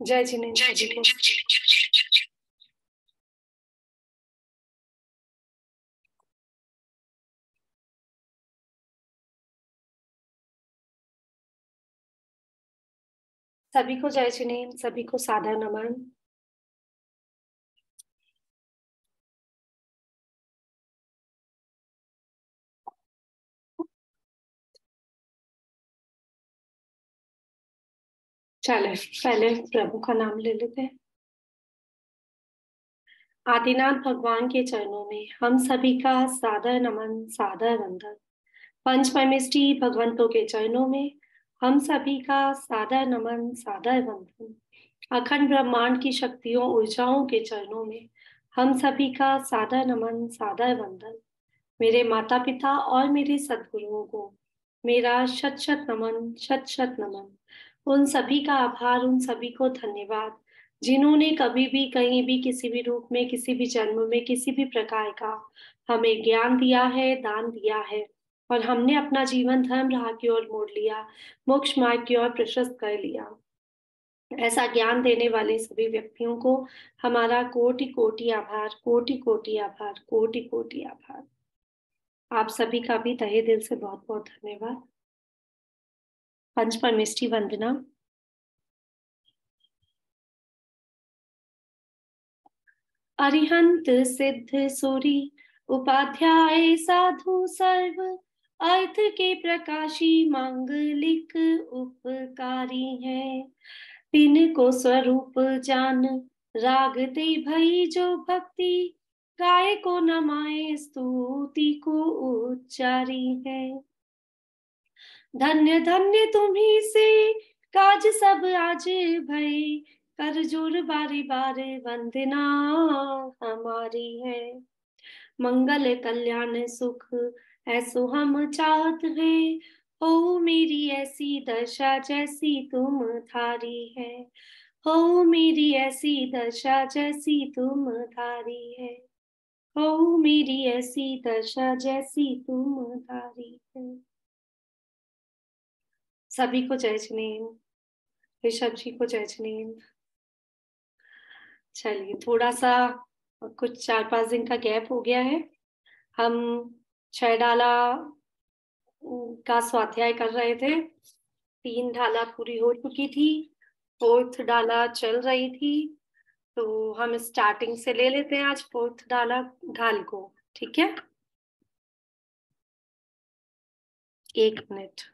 जय जिनेन्द्र सभी को। सभी को जय जिनेन्द्र, सभी को सादर नमन। चले पहले प्रभु का नाम ले लेते हैं। आदिनाथ भगवान के चरणों में हम सभी का सादर नमन, सादर वंदन। पंच परमेष्टि भगवंतों के चरणों में हम सभी का सादर नमन, सादर वंदन। अखंड ब्रह्मांड की शक्तियों ऊर्जाओं के चरणों में हम सभी का सादर नमन, सादर वंदन। मेरे माता पिता और मेरे सद्गुरुओं को मेरा शत शत नमन, शत शत नमन। उन सभी का आभार, उन सभी को धन्यवाद जिन्होंने कभी भी, कहीं भी, किसी भी रूप में, किसी भी जन्म में, किसी भी प्रकार का हमें ज्ञान दिया है, दान दिया है, और हमने अपना जीवन धर्म राह की ओर मोड़ लिया, मोक्ष मार्ग की ओर प्रशस्त कर लिया। ऐसा ज्ञान देने वाले सभी व्यक्तियों को हमारा कोटि कोटि आभार, कोटि कोटि आभार, कोटि कोटि आभार। आप सभी का भी तहे दिल से बहुत बहुत धन्यवाद। पंच परमेष्टि वंदना। अरिहंत सिद्ध सूरी उपाध्याय साधु सर्व अर्थ के प्रकाशी मांगलिक उपकारी है। तीन को स्वरूप जान राग दे भई जो भक्ति गाय को नमाए स्तुति को उच्चारी है। धन्य धन्य तुम्ही से काज सब आज भई कर जोर बारी बारे वंदना हमारी है। मंगल कल्याण सुख ऐसो हम चाहत हैं, हो मेरी ऐसी दशा जैसी तुम धारी है। हो मेरी ऐसी दशा जैसी तुम धारी है। हो मेरी ऐसी दशा जैसी तुम धारी है। सभी को जय जिनेन्द्र, ऋषभ जी को जय जिनेन्द्र। चलिए, थोड़ा सा कुछ 4-5 दिन का गैप हो गया है। हम 6 डाला का स्वाध्याय कर रहे थे। 3 डाला पूरी हो चुकी थी, 4th डाला चल रही थी, तो हम स्टार्टिंग से ले लेते हैं आज 4th डाला ढाल को। ठीक है, 1 मिनट।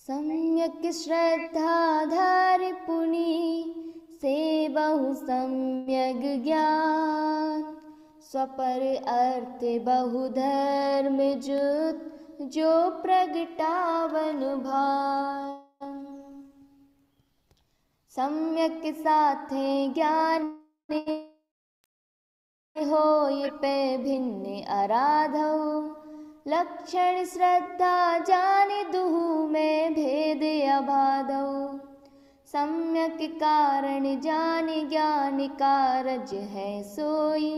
सम्यक श्रद्धाधार पुनि से बहु सम्यक ज्ञान स्वपर अर्थ बहु धर्म जुत जो प्रगटावन भान। सम्यक साथे ज्ञान होय पे भिन्न आराधौ लक्षण श्रद्धा जाने दुहु में भेद अबाधौ। सम्यक कारण जाने ज्ञान कारज है सोई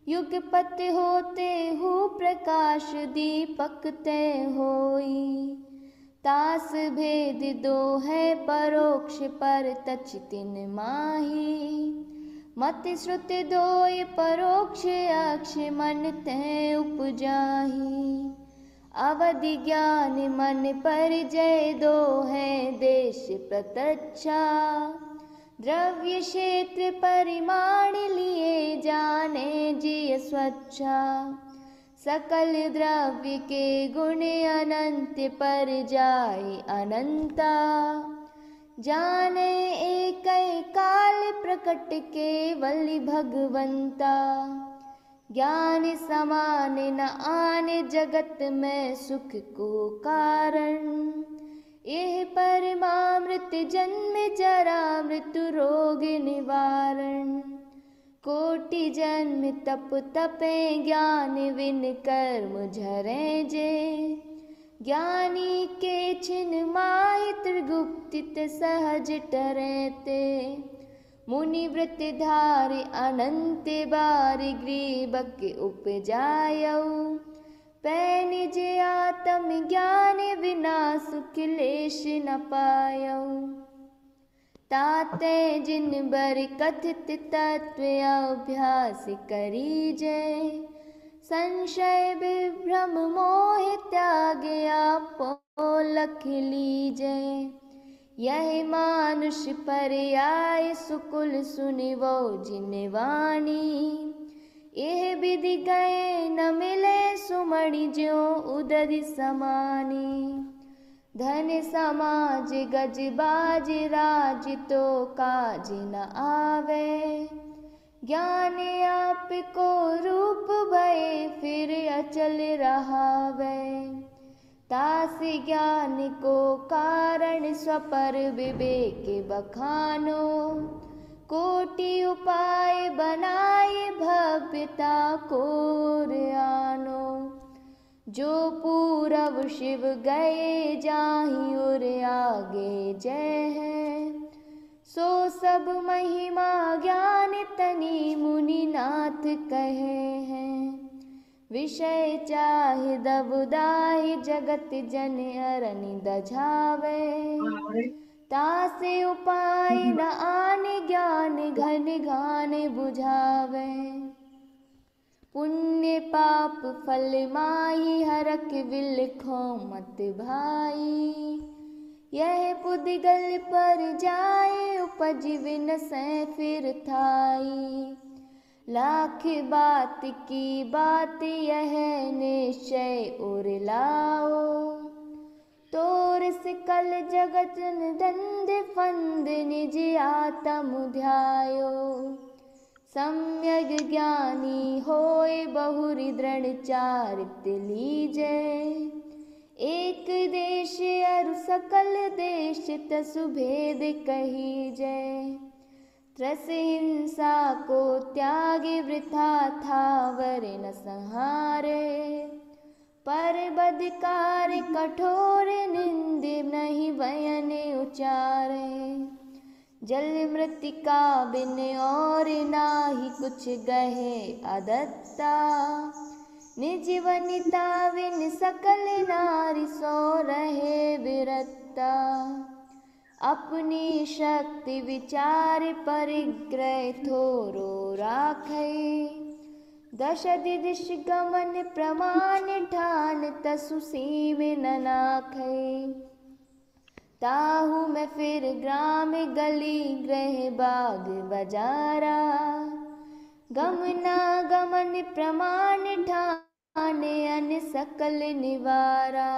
युगपत होते हु प्रकाश दीपक ते होई। तास भेद दो है परोक्ष पर तच तिन माही मत श्रुति दोय परोक्ष अक्ष मन ते उपजाही। अवधि ज्ञान मन पर जय दो है देश प्रत्यक्षा द्रव्य क्षेत्र परिमाण लिए जाने जिय स्वच्छा। सकल द्रव्य के गुण अनंत पर जाय अनंता जाने एक काल प्रकट केवल भगवंता। ज्ञान समान न आने जगत में सुख को कारण यह परमामृत जन्म जरा मृत्यु रोग निवारण। कोटि जन्म तप तपे ज्ञान विन कर्म झरे जे। ज्ञानी के छिन माहि त्रिगुप्तित सहज टरते। मुनि व्रत धारि अनंत बारि ग्रीबक उपजायऊ। पै निज आत्म ज्ञान बिना सुख लेश न पायऊ। ताते जिन बर कथित तत्व अभ्यास करीजे। संशय विभ्रम मोह त्याग आपो लख लीजे। यह मानुष पर आए सुकुल सुनिवो जिन वाणी। यह विधि गए न मिले सुमणि ज्यों उदधि समानी। धन समाज गज बाज राज तो काज न आवे। ज्ञान आप को रूप भय फिर अचल रहावे। तास ज्ञान को कारण स्वपर विवेक बखानो। कोटि उपाय बनाए भव्यता को आनो। जो पूरब शिव गए जाहि और आगे जय है। सो सब महिमा ज्ञान तनि मुनिनाथ कहे हैं। विषय चाहि दबुदाहि जगत जन अरनि दझावे। तासे उपाय न आने ज्ञान घन घान बुझावे। पुण्य पाप फल माही हरख विलखो मत भाई। यह पुद्गल पर जाए उपज विनसै फिर थाई। लाख बात की बात यह निश्चय और लाओ। तोर सकल जगत दंड फंद निज आत्म ध्यायो। सम्यक ज्ञानी होय बहुरी दृढ़ चारित लीजे। एक देश अरु सकल देश तसु भेद कहीजे। त्रस हिंसा को त्यागे वृथा थावर न संहारे। पर बदकार कठोर निंद नहीं बयन उचारे। जल मृतिका बिन और नाही कुछ गहे अदत्ता। निज वनिता बिन सकल नारी सो रहे विरत्ता। अपनी शक्ति विचार परिग्रह थोरो राखे। दश दिश गमन प्रमाण ठान तसु सीम न नाखे। ताहू में फिर ग्राम गली गृह बाग बजारा। गमना गमन प्रमाण ठाने अन सकल निवारा।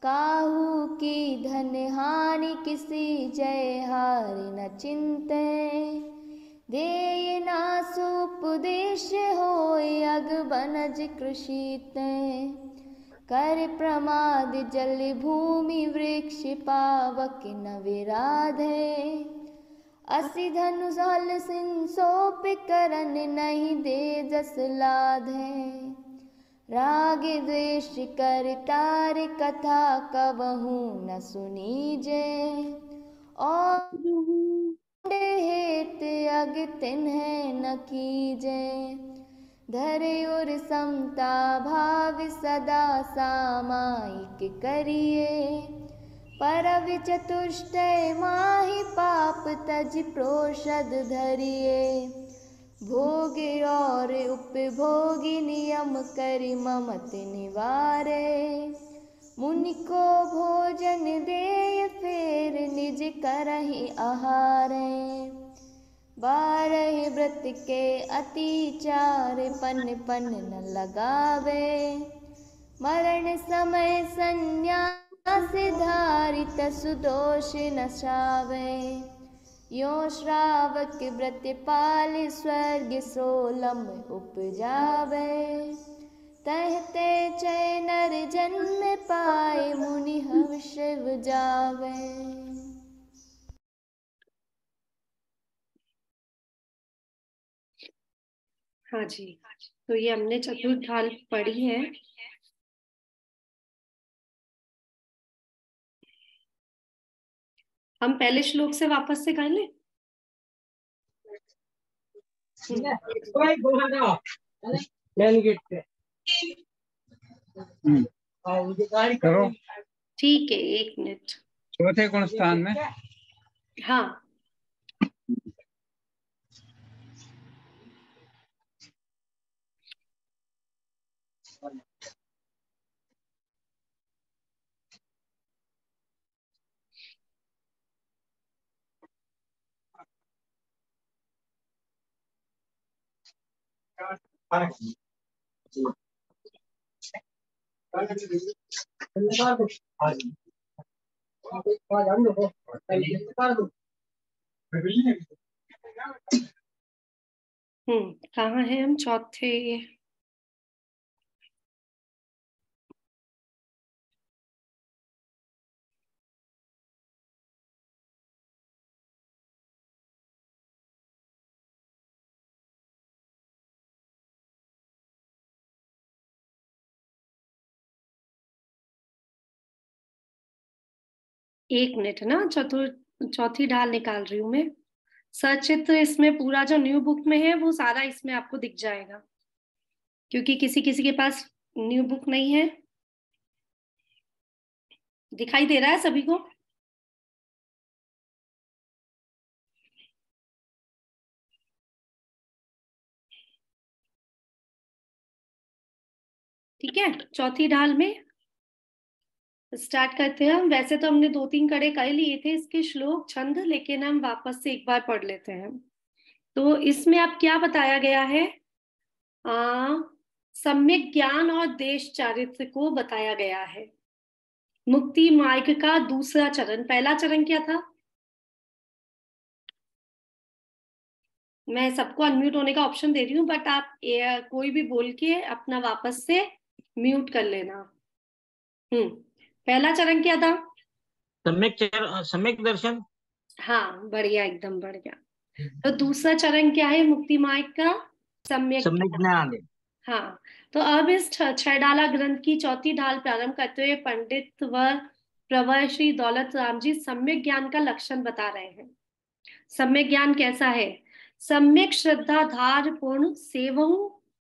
काहू की धन हानि किसी जय हार न चिंते। देय नासु उपदेश होय अग बनज कृषिते। कर प्रमाद जल भूमि वृक्ष पावक न विराधे। असि धनु जल सिंह सोप करन नहीं दे जस लाधे। राग द्वेष कर तार कथा कबहू न सुनीजे। और हेत अग तिन्ह न कीजे। धरे और समता भाव सदा सामायिक करिए। परव चतुष्टय माहि पाप तज प्रोषद धरिए। भोग और उपभोग नियम करि ममत निवारे। मुनि को भोजन देय फेर निज करहि आहारे। 12 व्रत के अतिचार पन पन न लगावे। मरण समय संन्यास धारि तसु दोष न सावे। यो श्रावक व्रत पाल स्वर्ग सोलम उपजावे। तहते चय नर जन्म पाए मुनि हर्ष जावे। हाँ जी, तो ये हमने चतुर्थ ढाल पढ़ी है। हम पहले श्लोक से वापस से कर लें। करो। ठीक है, 1 मिनट। चौथे गुण स्थान में। हाँ, कहाँ है हम? चौथे। एक मिनट ना, चौथी ढाल निकाल रही हूँ मैं। सचित्र इसमें पूरा जो न्यू बुक में है वो सारा इसमें आपको दिख जाएगा, क्योंकि किसी किसी के पास न्यू बुक नहीं है। दिखाई दे रहा है सभी को? ठीक है, चौथी ढाल में स्टार्ट करते हैं हम। वैसे तो हमने 2-3 कड़े कर लिए थे इसके श्लोक छंद, लेकिन हम वापस से एक बार पढ़ लेते हैं। तो इसमें अब क्या बताया गया है? सम्यक ज्ञान और देश चारित्र को बताया गया है। मुक्ति मार्ग का दूसरा चरण। पहला चरण क्या था? मैं सबको अनम्यूट होने का ऑप्शन दे रही हूँ, बट आप कोई भी बोल के अपना वापस से म्यूट कर लेना। पहला चरण क्या था? सम्यक दर्शन। हाँ, बढ़िया, एकदम बढ़िया। तो दूसरा चरण क्या है मुक्ति मार्ग का? सम्यक सम्यक ज्ञान। हाँ, तो अब इस छह डाला ग्रंथ की चौथी ढाल प्रारंभ करते हुए पंडित व प्रवर श्री दौलत राम जी सम्यक ज्ञान का लक्षण बता रहे हैं। सम्यक ज्ञान कैसा है? सम्यक श्रद्धा धार पूर्ण सेवहु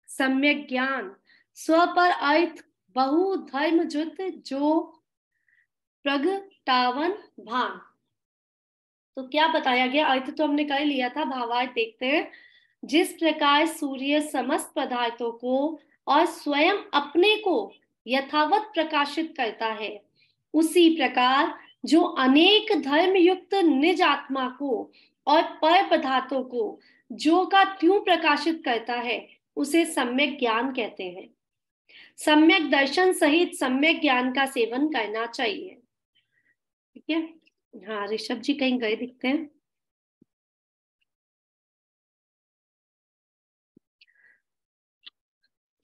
सम्यक ज्ञान स्व पर अर्थ बहु धर्म जुत जो प्रगटावन भान। तो क्या बताया गया? अर्थ तो हमने कर लिया था, भावार्थ देखते हैं। जिस प्रकार सूर्य समस्त पदार्थों को और स्वयं अपने को यथावत प्रकाशित करता है, उसी प्रकार जो अनेक धर्म युक्त निज आत्मा को और पर पदार्थों को जो का त्यों प्रकाशित करता है, उसे सम्यक ज्ञान कहते हैं। सम्यक दर्शन सहित सम्यक ज्ञान का सेवन करना चाहिए। ठीक है। हाँ, ऋषभ जी कहीं गए दिखते हैं।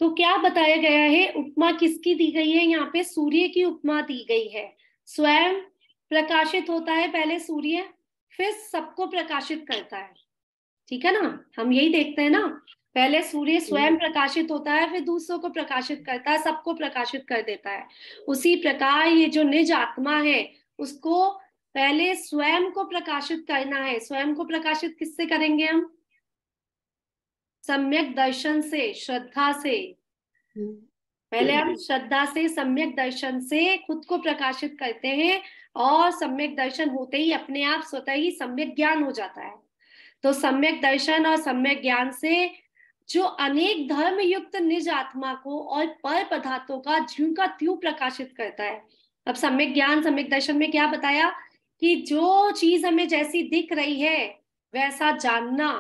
तो क्या बताया गया है? उपमा किसकी दी गई है? यहाँ पे सूर्य की उपमा दी गई है। स्वयं प्रकाशित होता है पहले सूर्य, फिर सबको प्रकाशित करता है। ठीक है ना, हम यही देखते हैं ना। पहले सूर्य स्वयं प्रकाशित होता है, फिर दूसरों को प्रकाशित करता है, सबको प्रकाशित कर देता है। उसी प्रकार ये जो निज आत्मा है, उसको पहले स्वयं को प्रकाशित करना है। स्वयं को प्रकाशित किससे करेंगे हम? सम्यक दर्शन से, श्रद्धा से। पहले हम श्रद्धा से, सम्यक दर्शन से खुद को प्रकाशित करते हैं, और सम्यक दर्शन होते ही अपने आप स्वतः ही सम्यक ज्ञान हो जाता है। तो सम्यक दर्शन और सम्यक ज्ञान से जो अनेक धर्म युक्त निज आत्मा को और पर पदार्थों का ज्यों का त्यों प्रकाशित करता है। अब सम्यक ज्ञान सम्यक दर्शन में क्या बताया? कि जो चीज हमें जैसी दिख रही है वैसा जानना,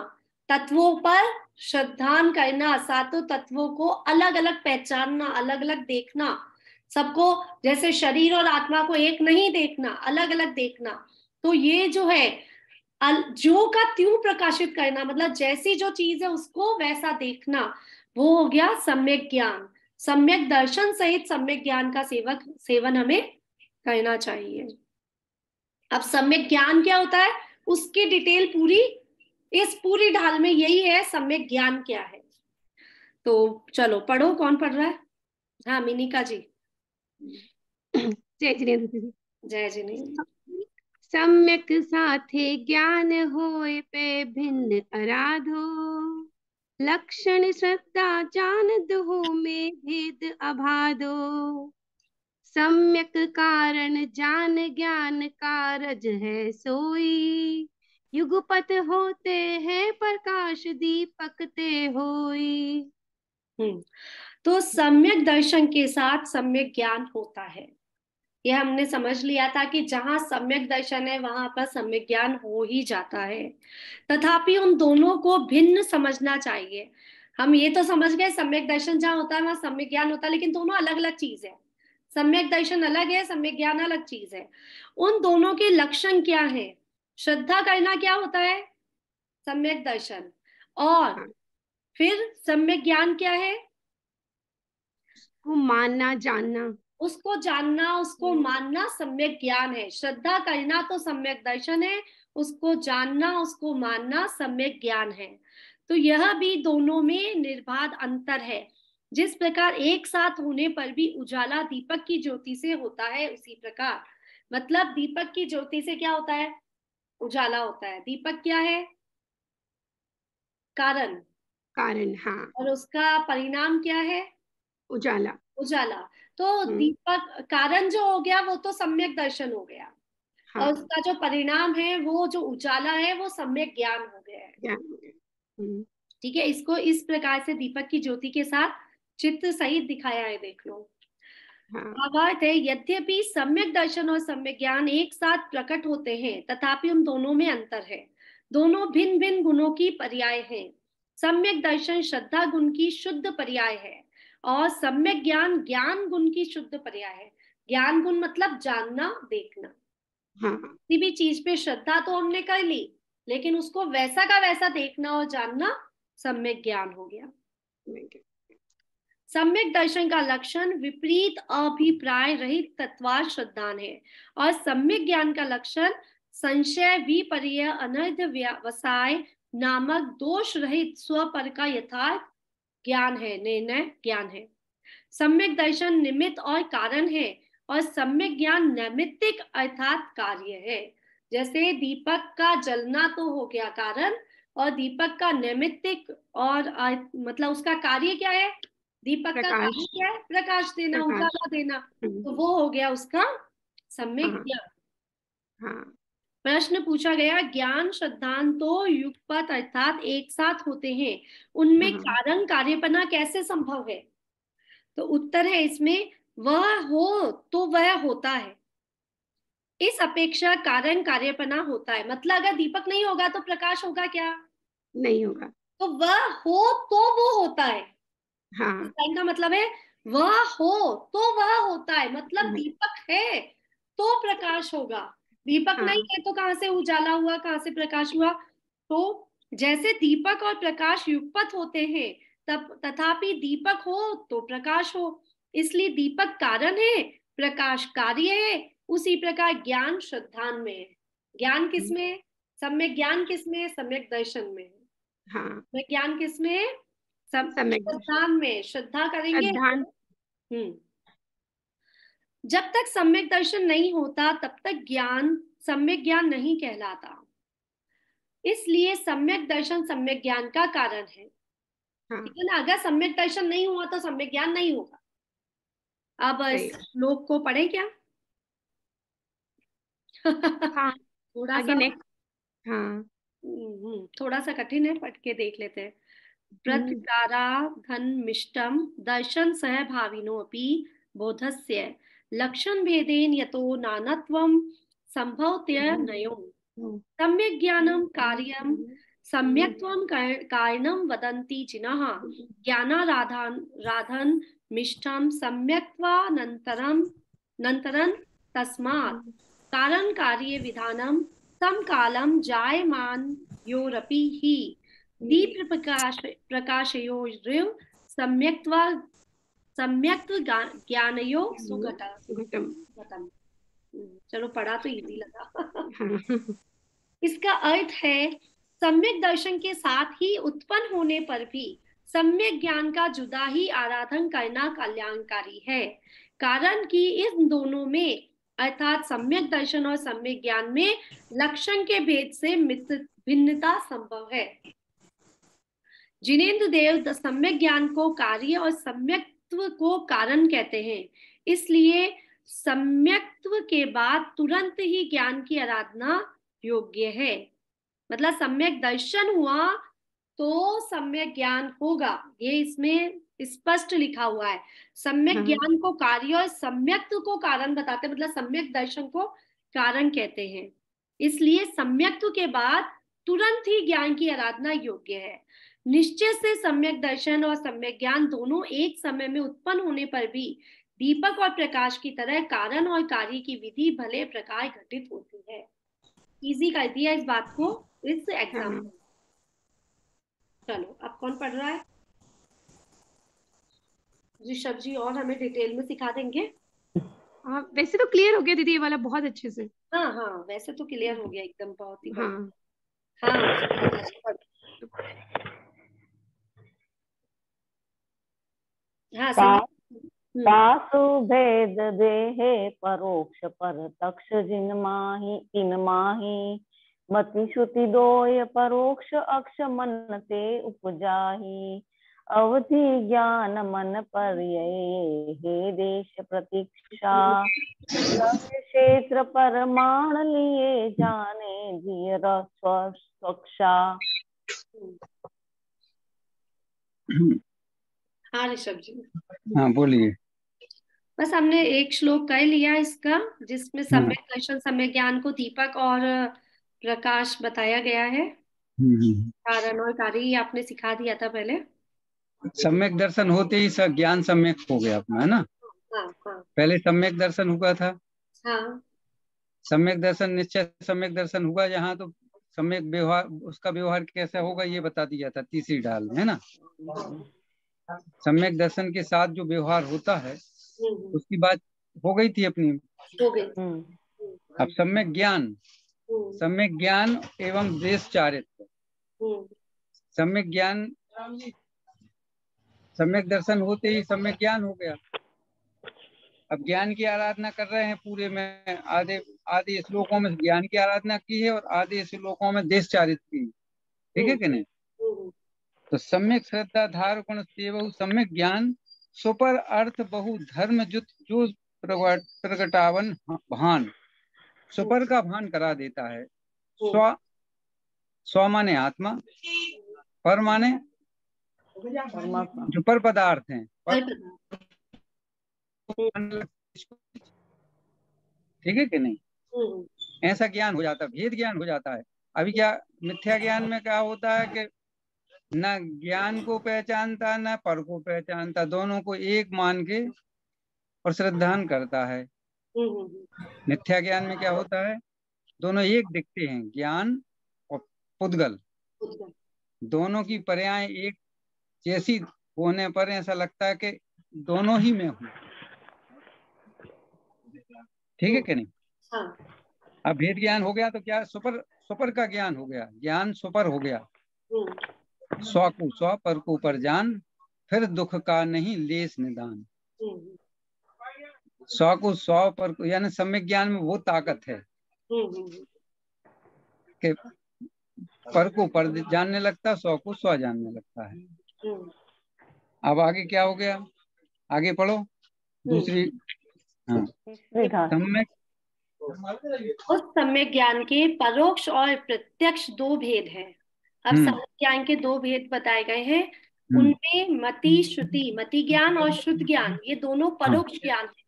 तत्वों पर श्रद्धान करना, सातों तत्वों को अलग अलग पहचानना, अलग अलग देखना, सबको जैसे शरीर और आत्मा को एक नहीं देखना, अलग अलग देखना। तो ये जो है जो का त्यों प्रकाशित करना, मतलब जैसी जो चीज है उसको वैसा देखना, वो हो गया सम्यक ज्ञान। सम्यक दर्शन सहित सम्यक ज्ञान का सेवन हमें करना चाहिए। अब सम्यक ज्ञान क्या होता है उसकी डिटेल पूरी इस पूरी ढाल में यही है। सम्यक ज्ञान क्या है? तो चलो पढ़ो, कौन पढ़ रहा है? हाँ मिनिका जी। जय जिनेन्द्र दीदी। जय जिनेन्द्र। सम्यक साथे ज्ञान होए पे भिन्न आराधो, लक्षण श्रद्धा जानत हो में भेद अभादो, सम्यक कारण जान ज्ञान कारज है सोई, युगपत होते हैं प्रकाश दीपक ते होई। तो सम्यक दर्शन के साथ सम्यक ज्ञान होता है, ये हमने समझ लिया था कि जहां सम्यक दर्शन है वहां पर सम्यक ज्ञान हो ही जाता है। तथापि उन दोनों को भिन्न समझना चाहिए। हम ये तो समझ गए सम्यक दर्शन जहां होता है वहां सम्यक ज्ञान होता है, लेकिन दोनों अलग अलग चीज है। सम्यक दर्शन अलग है, सम्यक ज्ञान अलग चीज है। उन दोनों के लक्षण क्या है? श्रद्धा करना क्या होता है? सम्यक दर्शन। और हाँ, फिर सम्यक ज्ञान क्या है? को मानना जानना, उसको जानना, उसको मानना सम्यक ज्ञान है। श्रद्धा करना तो सम्यक दर्शन है, उसको जानना, उसको मानना सम्यक ज्ञान है। तो यह भी दोनों में निर्बाध अंतर है। जिस प्रकार एक साथ होने पर भी उजाला दीपक की ज्योति से होता है, उसी प्रकार मतलब दीपक की ज्योति से क्या होता है? उजाला होता है। दीपक क्या है? कारण। कारण, हाँ, और उसका परिणाम क्या है? उजाला। उजाला। तो दीपक कारण जो हो गया वो तो सम्यक दर्शन हो गया, हाँ, और उसका जो परिणाम है वो जो उजाला है वो सम्यक ज्ञान हो गया है। ज्ञान हो गया। ठीक है, इसको इस प्रकार से दीपक की ज्योति के साथ चित्र सहित दिखाया है, देख लो। हाँ, भावार्थ है, यद्यपि सम्यक दर्शन और सम्यक ज्ञान एक साथ प्रकट होते हैं तथापि उन दोनों में अंतर है। दोनों भिन्न भिन्न गुणों की पर्याय हैं। सम्यक दर्शन श्रद्धा गुण की शुद्ध पर्याय है और सम्यक ज्ञान ज्ञान गुण की शुद्ध पर्याय है। ज्ञान गुण मतलब जानना, देखना। हाँ, किसी भी चीज पे श्रद्धा तो हमने कर ली, लेकिन उसको वैसा का वैसा देखना और जानना सम्यक ज्ञान हो गया। सम्यक दर्शन का लक्षण विपरीत अभिप्राय रहित तत्वार्थ श्रद्धान है, और सम्यक ज्ञान का लक्षण संशय विपर्य अनर्थ व्यवसाय नामक दोष रहित स्वपर का यथार्थ ज्ञान है, निर्णय ज्ञान है। सम्यक दर्शन निमित्त और कारण है और सम्यक ज्ञान नैमित्तिक अर्थात कार्य है। जैसे दीपक का जलना तो हो गया कारण, और दीपक का नैमित्तिक और मतलब उसका कार्य क्या है? दीपक का प्रकाश, कार्य क्या है? प्रकाश देना, प्रकाश। उजाला देना। तो वो हो गया उसका सम्यक हाँ, ज्ञान। हाँ, प्रश्न पूछा गया, ज्ञान श्रद्धांत तो युगपत अर्थात एक साथ होते हैं, उनमें हाँ, कारण कार्यपना कैसे संभव है? तो उत्तर है इसमें, वह हो तो वह होता है, इस अपेक्षा कारण कार्यपना होता है। मतलब अगर दीपक नहीं होगा तो प्रकाश होगा क्या? नहीं होगा। तो वह हो तो वो होता है। हाँ, इस लाइन का मतलब है वह हो तो वह होता है, मतलब दीपक है तो प्रकाश होगा। दीपक हाँ, नहीं है तो कहां से उजाला हुआ, कहां से प्रकाश हुआ? तो जैसे दीपक और प्रकाश युगपत होते हैं, तब तथापि दीपक हो तो प्रकाश हो, इसलिए दीपक कारण है, प्रकाश कार्य है। उसी प्रकार ज्ञान श्रद्धान में है। ज्ञान किसमें है? सम्यक ज्ञान किसमें है? सम्यक दर्शन में है। हाँ, मैं ज्ञान किसमें है? सम्यक दर्शन, श्रद्धा में। श्रद्धा करेंगे। श्रद्धान। जब तक सम्यक दर्शन नहीं होता तब तक ज्ञान सम्यक ज्ञान नहीं कहलाता, इसलिए सम्यक दर्शन सम्यक ज्ञान का कारण है। हाँ, ठीक है ना? अगर सम्यक दर्शन नहीं हुआ तो सम्यक ज्ञान नहीं होगा। अब सही। इस श्लोक को पढ़े क्या? हाँ, थोड़ा आगे सा नेक्स्ट। हाँ। थोड़ा सा कठिन है, पढ़ के देख लेते हैं। हम्म, प्रतिकाराधन्मिष्टं दर्शन सहभाविनोऽपि बोधस्य लक्षण भेदेन यतो नानत्वं संभवत्यनयो सम्यक् ज्ञानं कार्यं सम्यक्त्वं कारणं वदन्ति जिनः ज्ञानाराधन मिष्टं सम्यक्त्वानन्तरं नन्तरं तस्मात् कारण कार्य विधानं समकालं जायमानयोरपि हि दीप प्रकाशयोरिव सम्यक्त्व ज्ञानयो सुगतम। सुगतम्। चलो पढ़ा तो इजी लगा। हाँ, इसका अर्थ है सम्यक दर्शन के साथ ही उत्पन्न होने पर भी सम्यक ज्ञान का जुदा ही आराधन करना कल्याणकारी है, कारण कि इन दोनों में अर्थात सम्यक दर्शन और सम्यक ज्ञान में लक्षण के भेद से भिन्नता संभव है। जिनेन्द्र देव सम्यक ज्ञान को कार्य और सम्यक्त्व को कारण कहते हैं, इसलिए सम्यक्त्व के बाद तुरंत ही ज्ञान की आराधना योग्य है। मतलब सम्यक दर्शन हुआ तो सम्यक ज्ञान होगा, ये इसमें स्पष्ट लिखा हुआ है। सम्यक ज्ञान को कार्य और सम्यक्त्व को कारण बताते, मतलब सम्यक दर्शन को कारण कहते हैं, इसलिए सम्यक्त्व के बाद तुरंत ही ज्ञान की आराधना योग्य है। निश्चय से सम्यक दर्शन और सम्यक ज्ञान दोनों एक समय में उत्पन्न होने पर भी दीपक और प्रकाश की तरह कारण और कार्य की विधि भले प्रकार घटित होती है। इजी कर दिया इस बात को इस एग्जाम्पल। चलो अब कौन पढ़ रहा है? ऋषभ जी और हमें डिटेल में सिखा देंगे। हाँ, वैसे तो क्लियर हो गया दीदी ये वाला बहुत अच्छे से। हाँ हाँ, वैसे तो क्लियर हो गया एकदम, बहुत ही हाँ हाँ हाँ तासु भेद देहे परोक्ष परतक्ष जिन माही मति श्रुति दोय परोक्ष अक्ष मन ते उपजाही अवधि ज्ञान मन पर्यये हे देश प्रतीक्षा क्षेत्र परमाण लिए जाने धीर स्वक्षा। हाँ ऋषभ जी। हाँ बोलिए। बस हमने एक श्लोक कर लिया इसका, जिसमें सम्यक दर्शन सम्यक ज्ञान को दीपक और प्रकाश बताया गया है। कारण और कार्य आपने सिखा दिया था पहले। सम्यक दर्शन होते ही ज्ञान सम्यक हो गया अपना, है ना? हाँ हाँ पहले सम्यक दर्शन हुआ था। हाँ सम्यक दर्शन निश्चय सम्यक दर्शन हुआ जहाँ, तो सम्यक व्यवहार, उसका व्यवहार कैसा होगा ये बता दिया था तीसरी डाल में, है ना? सम्यक दर्शन के साथ जो व्यवहार होता है उसकी बात हो गई थी अपनी। हो गई। अब सम्यक ज्ञान एवं देश चारित्र्य। सम्यक ज्ञान, सम्यक दर्शन होते ही सम्यक ज्ञान हो गया। अब ज्ञान की आराधना कर रहे हैं पूरे में, आधे श्लोकों में ज्ञान की आराधना की है और आधे श्लोकों में देश चारित्र्य की, ठीक है कि नहीं? तो सम्यक श्रद्धा धार गुण सेवहु सम्यक ज्ञान सुपर अर्थ बहु धर्म जो प्रगटावन भान। सुपर का भान करा देता है। स्व माने आत्मा, पर माने जो पर पदार्थ हैं, ठीक है कि नहीं? ऐसा ज्ञान हो जाता है, भेद ज्ञान हो जाता है। अभी क्या मिथ्या ज्ञान में क्या होता है कि न ज्ञान को पहचानता न पर को पहचानता, दोनों को एक मान के और श्रद्धान करता है। मिथ्या ज्ञान में क्या होता है, दोनों एक दिखते हैं, ज्ञान और पुद्गल, दोनों की पर्याय एक जैसी होने पर ऐसा लगता है कि दोनों ही में हूँ, ठीक है कि नहीं? हाँ। अब भेद ज्ञान हो गया तो क्या सुपर का ज्ञान हो गया, ज्ञान सुपर हो गया। स्व को स्व, पर को पर जान, फिर दुख का नहीं लेस निदान। स्व को स्व, पर को, यानी सम्यक ज्ञान में वो ताकत है कि पर को पर जानने लगता, स्व को स्व जानने लगता है। अब आगे क्या हो गया, आगे पढ़ो दूसरी। हाँ, सम्यक, उस सम्यक ज्ञान के परोक्ष और प्रत्यक्ष दो भेद हैं। अब सम्यक ज्ञान के दो भेद बताए गए हैं, उनमें मति ज्ञान और शुद्ध ज्ञान, ये दोनों परोक्ष ज्ञान है,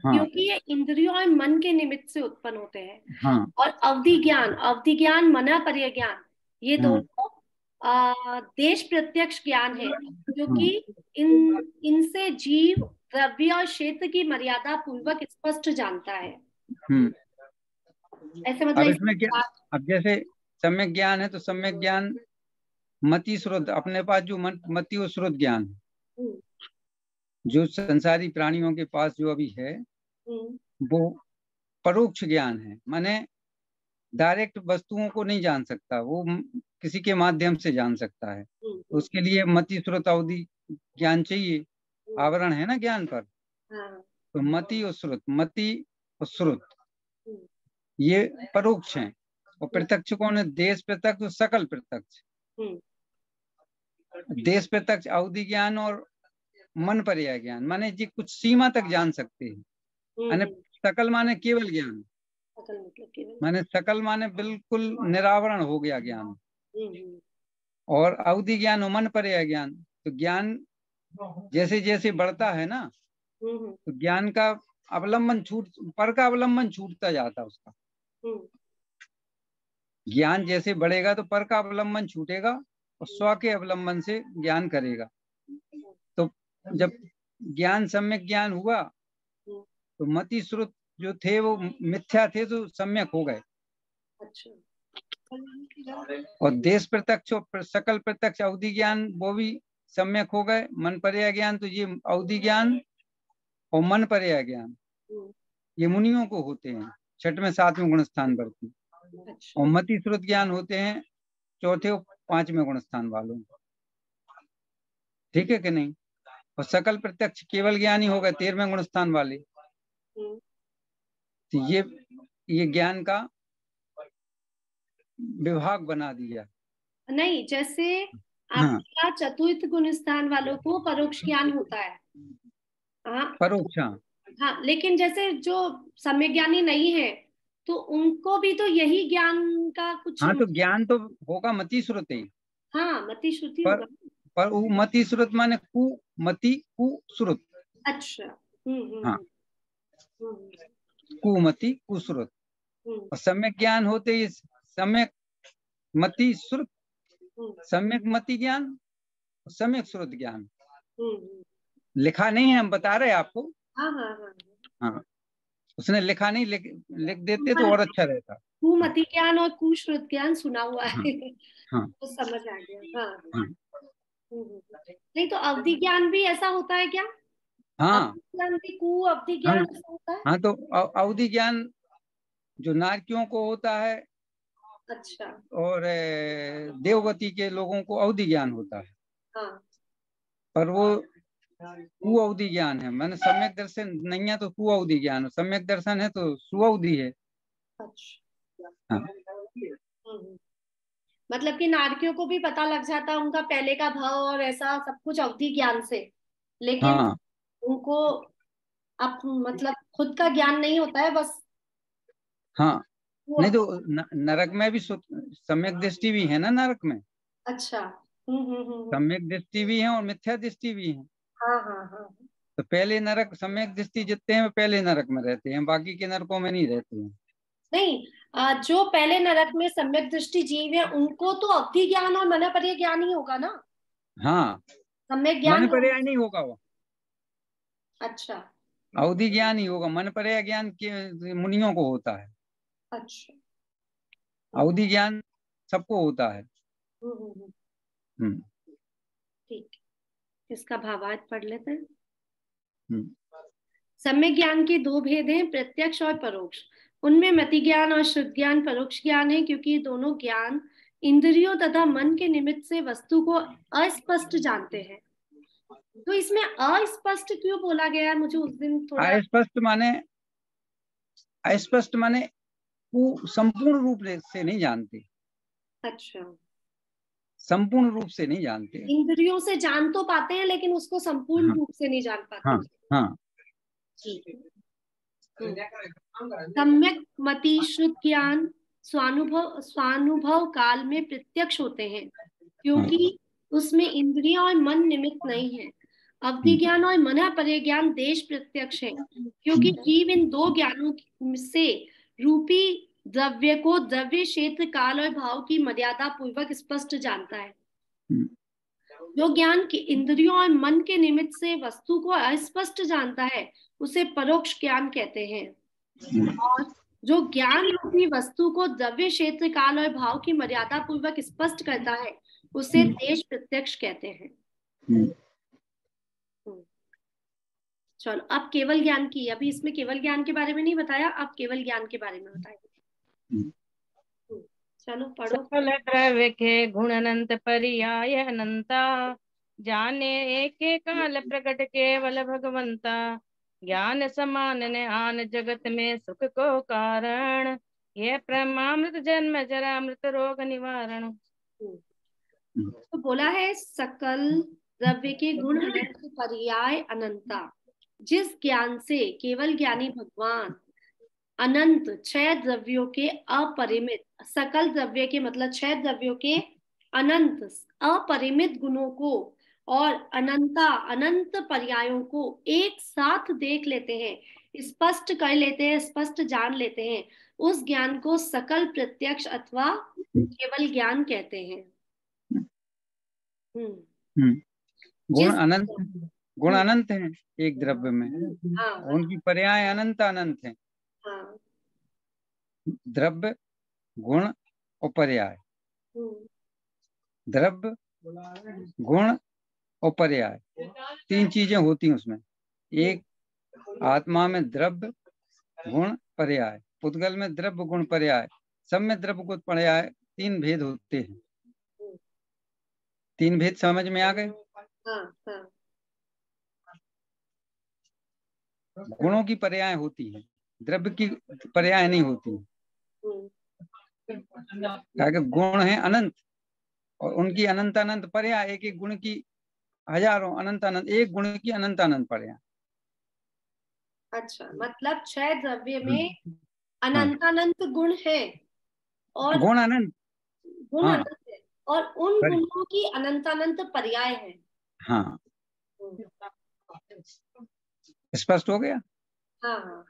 क्योंकि ये इंद्रियों और मन के निमित्त से उत्पन्न होते हैं। और अवधि ज्ञान मना पर्य ज्ञान, ये दोनों देश प्रत्यक्ष ज्ञान है, क्योंकि इनसे जीव द्रव्य और क्षेत्र की मर्यादा पूर्वक स्पष्ट जानता है। ऐसे मतलब इसमें क्या, अब जैसे सम्यक ज्ञान है तो सम्यक ज्ञान मति श्रुद्ध, अपने पास जो मति और श्रुद्ध ज्ञान है, जो संसारी प्राणियों के पास जो अभी है, वो परोक्ष ज्ञान है। माने डायरेक्ट वस्तुओं को नहीं जान सकता, वो किसी के माध्यम से जान सकता है। तो उसके लिए मति श्रुत अवधि ज्ञान चाहिए, आवरण है ना ज्ञान पर। तो मति और श्रुत, मति और श्रुत ये परोक्ष हैं, और प्रत्यक्ष कौन है? देश प्रत्यक्ष और सकल प्रत्यक्ष। देश प्रत्यक्ष अवधि ज्ञान और मन पर्याय ज्ञान, माने जी कुछ सीमा तक जान सकते हैं। सकल माने केवल ज्ञान, माने सकल माने बिल्कुल निरावरण हो गया ज्ञान। और अवधि ज्ञान और मन पर्याय ज्ञान, तो ज्ञान जैसे जैसे बढ़ता है ना, तो ज्ञान का अवलंबन पर का अवलंबन छूटता जाता उसका। ज्ञान जैसे बढ़ेगा तो पर का अवलंबन छूटेगा और स्व के अवलंबन से ज्ञान करेगा। तो जब ज्ञान सम्यक ज्ञान हुआ तो मति श्रुत जो थे वो मिथ्या थे, तो सम्यक हो गए। और देश प्रत्यक्ष और सकल प्रत्यक्ष अवधि ज्ञान वो भी सम्यक हो गए। मन पर्याय ज्ञान, तो ये अवधि ज्ञान और मन पर्याय ज्ञान ये मुनियों को होते हैं, 6वें 7वें गुण स्थान पर। और मति श्रुत ज्ञान होते हैं 4थे और 5वें गुण स्थान वालों। ठीक है कि नहीं? और सकल प्रत्यक्ष केवल ज्ञानी हो गए 13वें गुण स्थान वाले। तो ये ज्ञान का विभाग बना दिया। नहीं, जैसे आपका चतुर्थ गुण स्थान वालों को परोक्ष ज्ञान होता है। परोक्ष, हाँ, लेकिन जैसे जो सम्यक ज्ञानी नहीं है तो उनको भी तो यही ज्ञान का कुछ। हाँ, तो ज्ञान तो होगा मति श्रुति। हाँ, मति श्रुति होगा। पर वो मति श्रुत माने कुमति कुश्रुत। अच्छा। हाँ, कुमति कुश्रुत। और सम्यक ज्ञान होते ही सम्यक मति श्रुत, सम्यक मति ज्ञान, सम्यक श्रुत ज्ञान। लिखा नहीं है, हम बता रहे हैं आपको। हाँ, उसने लिखा नहीं, लिख देते तो और अच्छा रहता। कुमति ज्ञान और कुश्रुत ज्ञान सुना हुआ है। हाँ, तो समझ आ गया। हाँ। नहीं तो अवधि ज्ञान भी ऐसा होता है क्या? हाँ, ज्ञान भी अवधि ज्ञान ऐसा होता है। हाँ, तो अवधि ज्ञान जो नारकियों को होता है, अच्छा, और देवगति के लोगों को अवधि ज्ञान होता है। हाँ। पर वो कुअवधि ज्ञान है, मैंने सम्यक दर्शन नहीं है तो कुअवधि ज्ञान, सम्यक दर्शन है तो सुअवधि है। अच्छा। हाँ। मतलब कि नारकियों को भी पता लग जाता है उनका पहले का भाव और ऐसा सब कुछ अवधि ज्ञान से, लेकिन हाँ, उनको अब मतलब खुद का ज्ञान नहीं होता है बस। हाँ, नहीं तो नरक में भी सम्यक दृष्टि भी है ना, नरक में। अच्छा। सम्यक दृष्टि भी है और मिथ्या दृष्टि भी है। हाँ। तो पहले नरक सम्यक दृष्टि जितने हैं पहले नरक में रहते हैं, बाकी के नरकों में नहीं रहते हैं। नहीं, जो पहले नरक में सम्यक दृष्टि जीव है उनको तो अवधि ज्ञान और मन पर्याय ज्ञान ही होगा ना। हाँ, सम्यक ज्ञान मन पर्याय नहीं होगा वो। अच्छा, अवधि ज्ञान ही होगा, मन पर्याय ज्ञान के मुनियों को होता है। अच्छा। अवधि ज्ञान सबको होता है। ठीक, इसका भावार्थ पढ़ लेते हैं। सम्यक ज्ञान के दो भेद हैं, प्रत्यक्ष और परोक्ष। उनमें मति ज्ञान और शुद्ध ज्ञान परोक्ष ज्ञान है, क्योंकि दोनों ज्ञान इंद्रियों तथा मन के निमित्त से वस्तु को अस्पष्ट जानते हैं। तो इसमें अस्पष्ट क्यों बोला गया है? मुझे उस दिन थोड़ा अस्पष्ट माने वो संपूर्ण रूप से नहीं जानते। अच्छा, संपूर्ण रूप से नहीं जानते। इंद्रियों से जान तो पाते हैं लेकिन उसको संपूर्ण रूप से नहीं जान पाते। हाँ। ठीक है। सम्यक मति शुद्ध ज्ञान स्वानुभव काल में प्रत्यक्ष होते हैं, क्योंकि उसमें इंद्रियां और मन निमित्त नहीं है। अवधि ज्ञान और मन पर्याय ज्ञान देश प्रत्यक्ष है, क्योंकि जीव इन दो ज्ञानों से रूपी द्रव्य को द्रव्य क्षेत्र काल और भाव की मर्यादा पूर्वक स्पष्ट जानता है। जो ज्ञान की इंद्रियों और मन के निमित्त से वस्तु को अस्पष्ट जानता है उसे परोक्ष ज्ञान कहते हैं, और जो ज्ञान रूपी वस्तु को द्रव्य क्षेत्र काल और भाव की मर्यादा पूर्वक स्पष्ट करता है उसे देश प्रत्यक्ष कहते हैं। चलो, अब केवल ज्ञान की, अभी इसमें केवल ज्ञान के बारे में नहीं बताया, अब केवल ज्ञान के बारे में बताएंगे। चलो पढ़ो। सकल द्रव्य के गुण अनंत पर्याय अनंता, जाने एक काल प्रकट केवल भगवंता। ज्ञान समान ने आन जगत में सुख को कारण, यह परमामृत जन्म जरा मृत रोग निवारण। तो बोला है सकल द्रव्य के गुण अनंत पर्याय अनंता, जिस ज्ञान से केवल ज्ञानी भगवान अनंत छह द्रव्यों के अपरिमित, सकल द्रव्य के मतलब छह द्रव्यों के अनंत अपरिमित गुणों को और अनंता अनंत पर्यायों को एक साथ देख लेते हैं, स्पष्ट कर लेते हैं, स्पष्ट जान लेते हैं, उस ज्ञान को सकल प्रत्यक्ष अथवा केवल ज्ञान कहते हैं। गुण अनंत, गुण अनंत हैं एक द्रव्य में। हाँ, उनकी पर्याय अनंत अनंत हैं। हाँ, द्रव्य, गुण और पर्याय। द्रव्य, गुण और पर्याय, तीन चीजें होती हैं उसमें। एक आत्मा में द्रव्य, गुण, पर्याय। पुद्गल में द्रव्य, गुण, पर्याय। सब में द्रव्य, गुण, पर्याय, तीन भेद होते हैं। तीन भेद समझ में आ गए? हाँ, हाँ। गुणों की पर्याय होती है, द्रव्य की पर्याय नहीं होती। गुण है अनंत और उनकी अनंत अनंत पर्याय। एक एक गुण की हजारों अनंत अनंत, एक गुण की अनंत अनंत पर्याय। अच्छा, मतलब छह द्रव्य में अनंत अनंत गुण है और गुण अनंत, गुण हाँ, अनंत है और उन गुणों की अनंत अनंत पर्याय है। हाँ, स्पष्ट हो गया? हाँ, हाँ।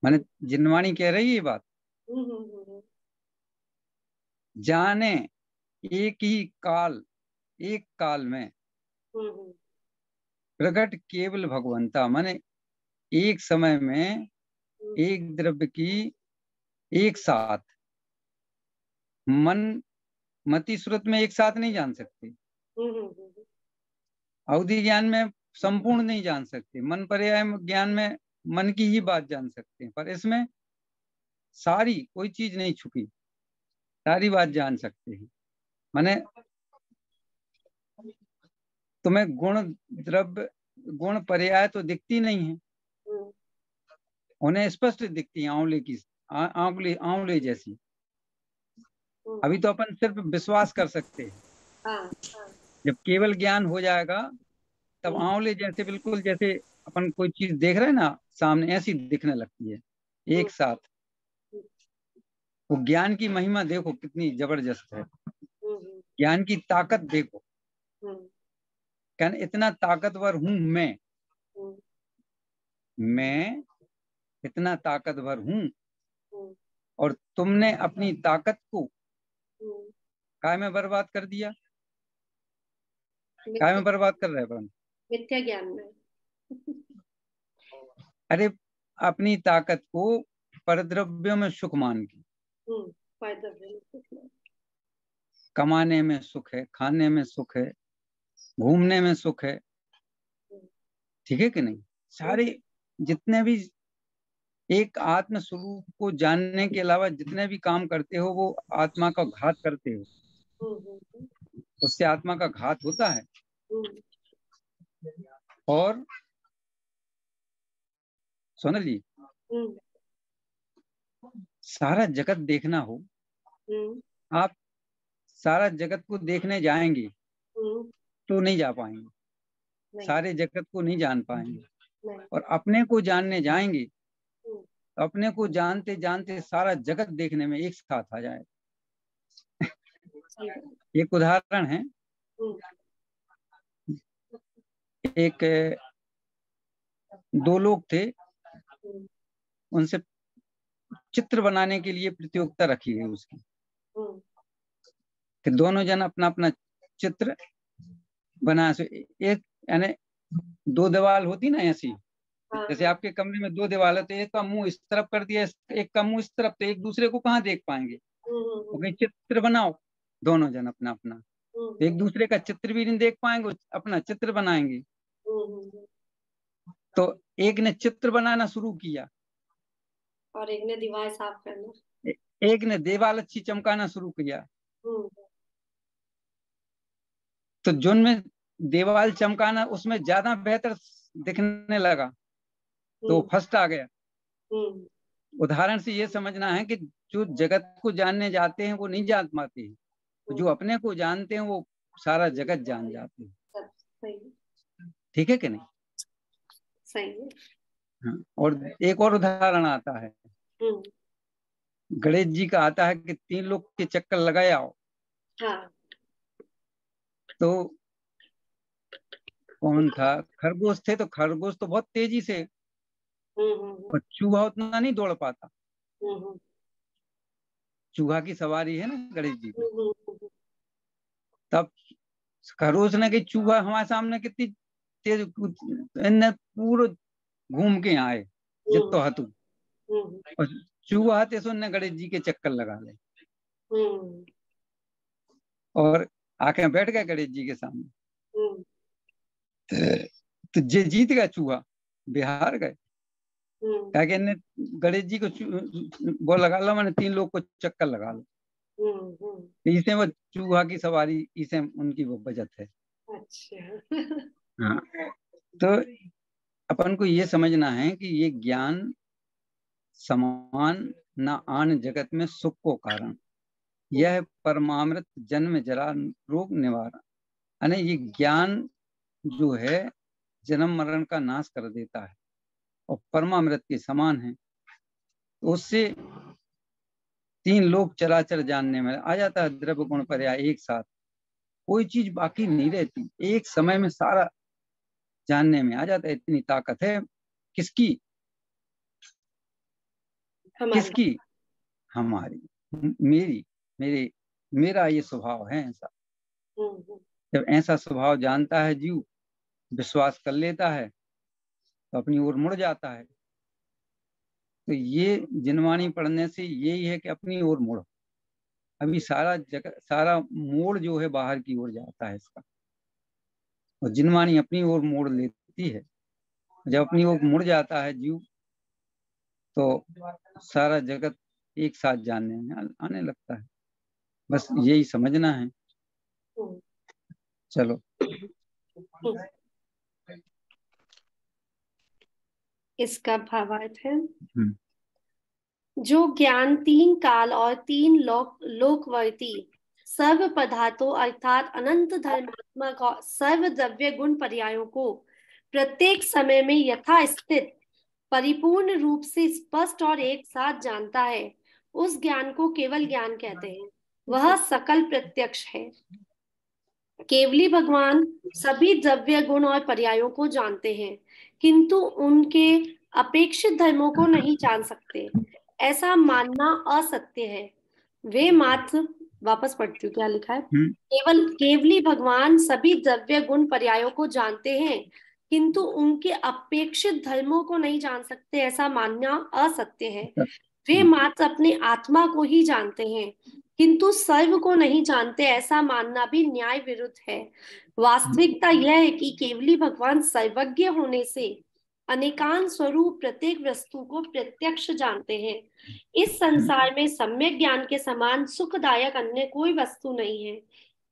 माने जिनवाणी कह रही है ये बात। जाने एक ही काल, एक काल में प्रकट केवल भगवंता, माने एक समय में एक द्रव्य की एक साथ मन मति श्रुत में एक साथ नहीं जान सकते। अवधि ज्ञान में संपूर्ण नहीं जान सकते। मन पर्याय ज्ञान में मन की ही बात जान सकते हैं, पर इसमें सारी कोई चीज नहीं छुपी, सारी बात जान सकते हैं। माने तुम्हें गुण, द्रव्य, गुण, पर्याय तो दिखती नहीं है, उन्हें स्पष्ट दिखती है, आंवले की आंवले जैसी। अभी तो अपन सिर्फ विश्वास कर सकते हैं। जब केवल ज्ञान हो जाएगा तब आंवले जैसे, बिल्कुल जैसे अपन कोई चीज देख रहे हैं ना सामने, ऐसी दिखने लगती है एक साथ। वो ज्ञान की महिमा देखो कितनी जबरदस्त है, ज्ञान की ताकत देखो। कहना इतना ताकतवर हूं मैं इतना ताकतवर हूं, और तुमने अपनी ताकत को काय में बर्बाद कर दिया। काय में बर्बाद कर रहे अपन? मिथ्या ज्ञान में। अरे अपनी ताकत को परद्रव्यों में सुख मान के, कमाने में सुख है, खाने में सुख है, घूमने में सुख है, ठीक है कि नहीं? सारे जितने भी एक आत्म स्वरूप को जानने के अलावा जितने भी काम करते हो वो आत्मा का घात करते हो, उससे आत्मा का घात होता है। और सोनल जी, सारा जगत देखना हो, आप सारा जगत को देखने जाएंगे तो नहीं जा पाएंगे, सारे जगत को नहीं जान पाएंगे। और अपने को जानने जाएंगे तो अपने को जानते जानते सारा जगत देखने में एक साथ आ जाए। एक उदाहरण है, एक दो लोग थे, उनसे चित्र बनाने के लिए प्रतियोगिता रखी गई उसकी, कि दोनों जन अपना अपना चित्र बना। एक यानी दो दीवार होती ना ऐसी, जैसे आपके कमरे में दो दीवार है तो एक का मुंह इस तरफ कर दिया, एक का मुंह इस तरफ, तो एक दूसरे को कहाँ देख पाएंगे। तो चित्र बनाओ दोनों जन अपना अपना, तो एक दूसरे का चित्र भी नहीं देख पाएंगे, अपना चित्र बनाएंगे। तो एक ने चित्र बनाना शुरू किया और एक ने दीवार साफ करना। एक ने देवालच्छी चमकाना शुरू किया, तो जिनमें देवाल चमकाना उसमें ज्यादा बेहतर दिखने लगा तो फर्स्ट आ गया। उदाहरण से ये समझना है कि जो जगत को जानने जाते हैं वो नहीं जान पाते हैं, जो अपने को जानते हैं वो सारा जगत जान जाते हैं। ठीक है कि नहीं? सही है। हाँ, और एक और उदाहरण आता है, गणेश जी का आता है कि 3 लोग के चक्कर लगाए आओ। हाँ। तो कौन था? खरगोश थे, तो खरगोश तो बहुत तेजी से, और चूहा उतना नहीं दौड़ पाता। चूहा की सवारी है ना गणेश जी की। तब खरगोश ने कि चूहा हमारे सामने कितनी तेज, इनने पूरा घूम के आए जितो हतु, और चूहा थे सो ने गणेश जी के चक्कर लगा ले और आके बैठ गए गणेश जी के सामने। तो जे जीत गया चूहा, बिहार गए। क्या कि इनने गणेश जी को वो लगा लो, मैंने 3 लोग को चक्कर लगा लो। इसे वो चूहा की सवारी, इसे उनकी वो बचत है। अच्छा। हाँ, तो अपन को ये समझना है कि ये ज्ञान समान न आन जगत में सुख को कारण, यह परमामृत जन्म जरा रोग निवारण। यानी ये ज्ञान जो है जन्म मरण का नाश कर देता है और परमामृत के समान है। तो उससे 3 लोग चराचर जानने में आ जाता है, द्रव्य गुण पर्याय एक साथ, कोई चीज बाकी नहीं रहती, एक समय में सारा जानने में आ जाता है। इतनी ताकत है किसकी? किसकी? हमारी, मेरी, मेरा ये स्वभाव है ऐसा। जब ऐसा स्वभाव जानता है जीव, विश्वास कर लेता है, तो अपनी ओर मुड़ जाता है। तो ये जिनवाणी पढ़ने से यही है कि अपनी ओर मुड़ो। अभी सारा जगह, सारा मोड़ जो है बाहर की ओर जाता है इसका, और जिनवाणी अपनी ओर मोड़ लेती है। जब अपनी ओर मुड़ जाता है जीव, तो सारा जगत एक साथ जानने में आने लगता है। बस यही समझना है। चलो, इसका भावार्थ है, जो ज्ञान 3 काल और 3 लोकवर्ती सर्व पदार्थों अर्थात अनंत धर्मात्मक और सर्व द्रव्य गुण पर्यायों को प्रत्येक समय में यथास्थित परिपूर्ण रूप से स्पष्ट और एक साथ जानता है, उस ज्ञान को केवल ज्ञान कहते हैं। वह सकल प्रत्यक्ष है। केवली भगवान सभी द्रव्य गुण और पर्यायों को जानते हैं, किंतु उनके अपेक्षित धर्मों को नहीं जान सकते। ऐसा मानना असत्य है। वे मात्र, वापस पढ़ती हूँ क्या लिखा है, केवली भगवान सभी द्रव्य गुण पर्यायों को जानते हैं, किंतु उनके अपेक्षित धर्मों को नहीं जान सकते। ऐसा मानना असत्य है। वे मात्र अपने आत्मा को ही जानते हैं, किंतु सर्व को नहीं जानते। ऐसा मानना भी न्याय विरुद्ध है। वास्तविकता यह है कि केवली भगवान सर्वज्ञ होने से अनेकांत स्वरूप प्रत्येक वस्तु को प्रत्यक्ष जानते हैं। इस संसार में सम्यक ज्ञान के समान सुखदायक अन्य कोई वस्तु नहीं है।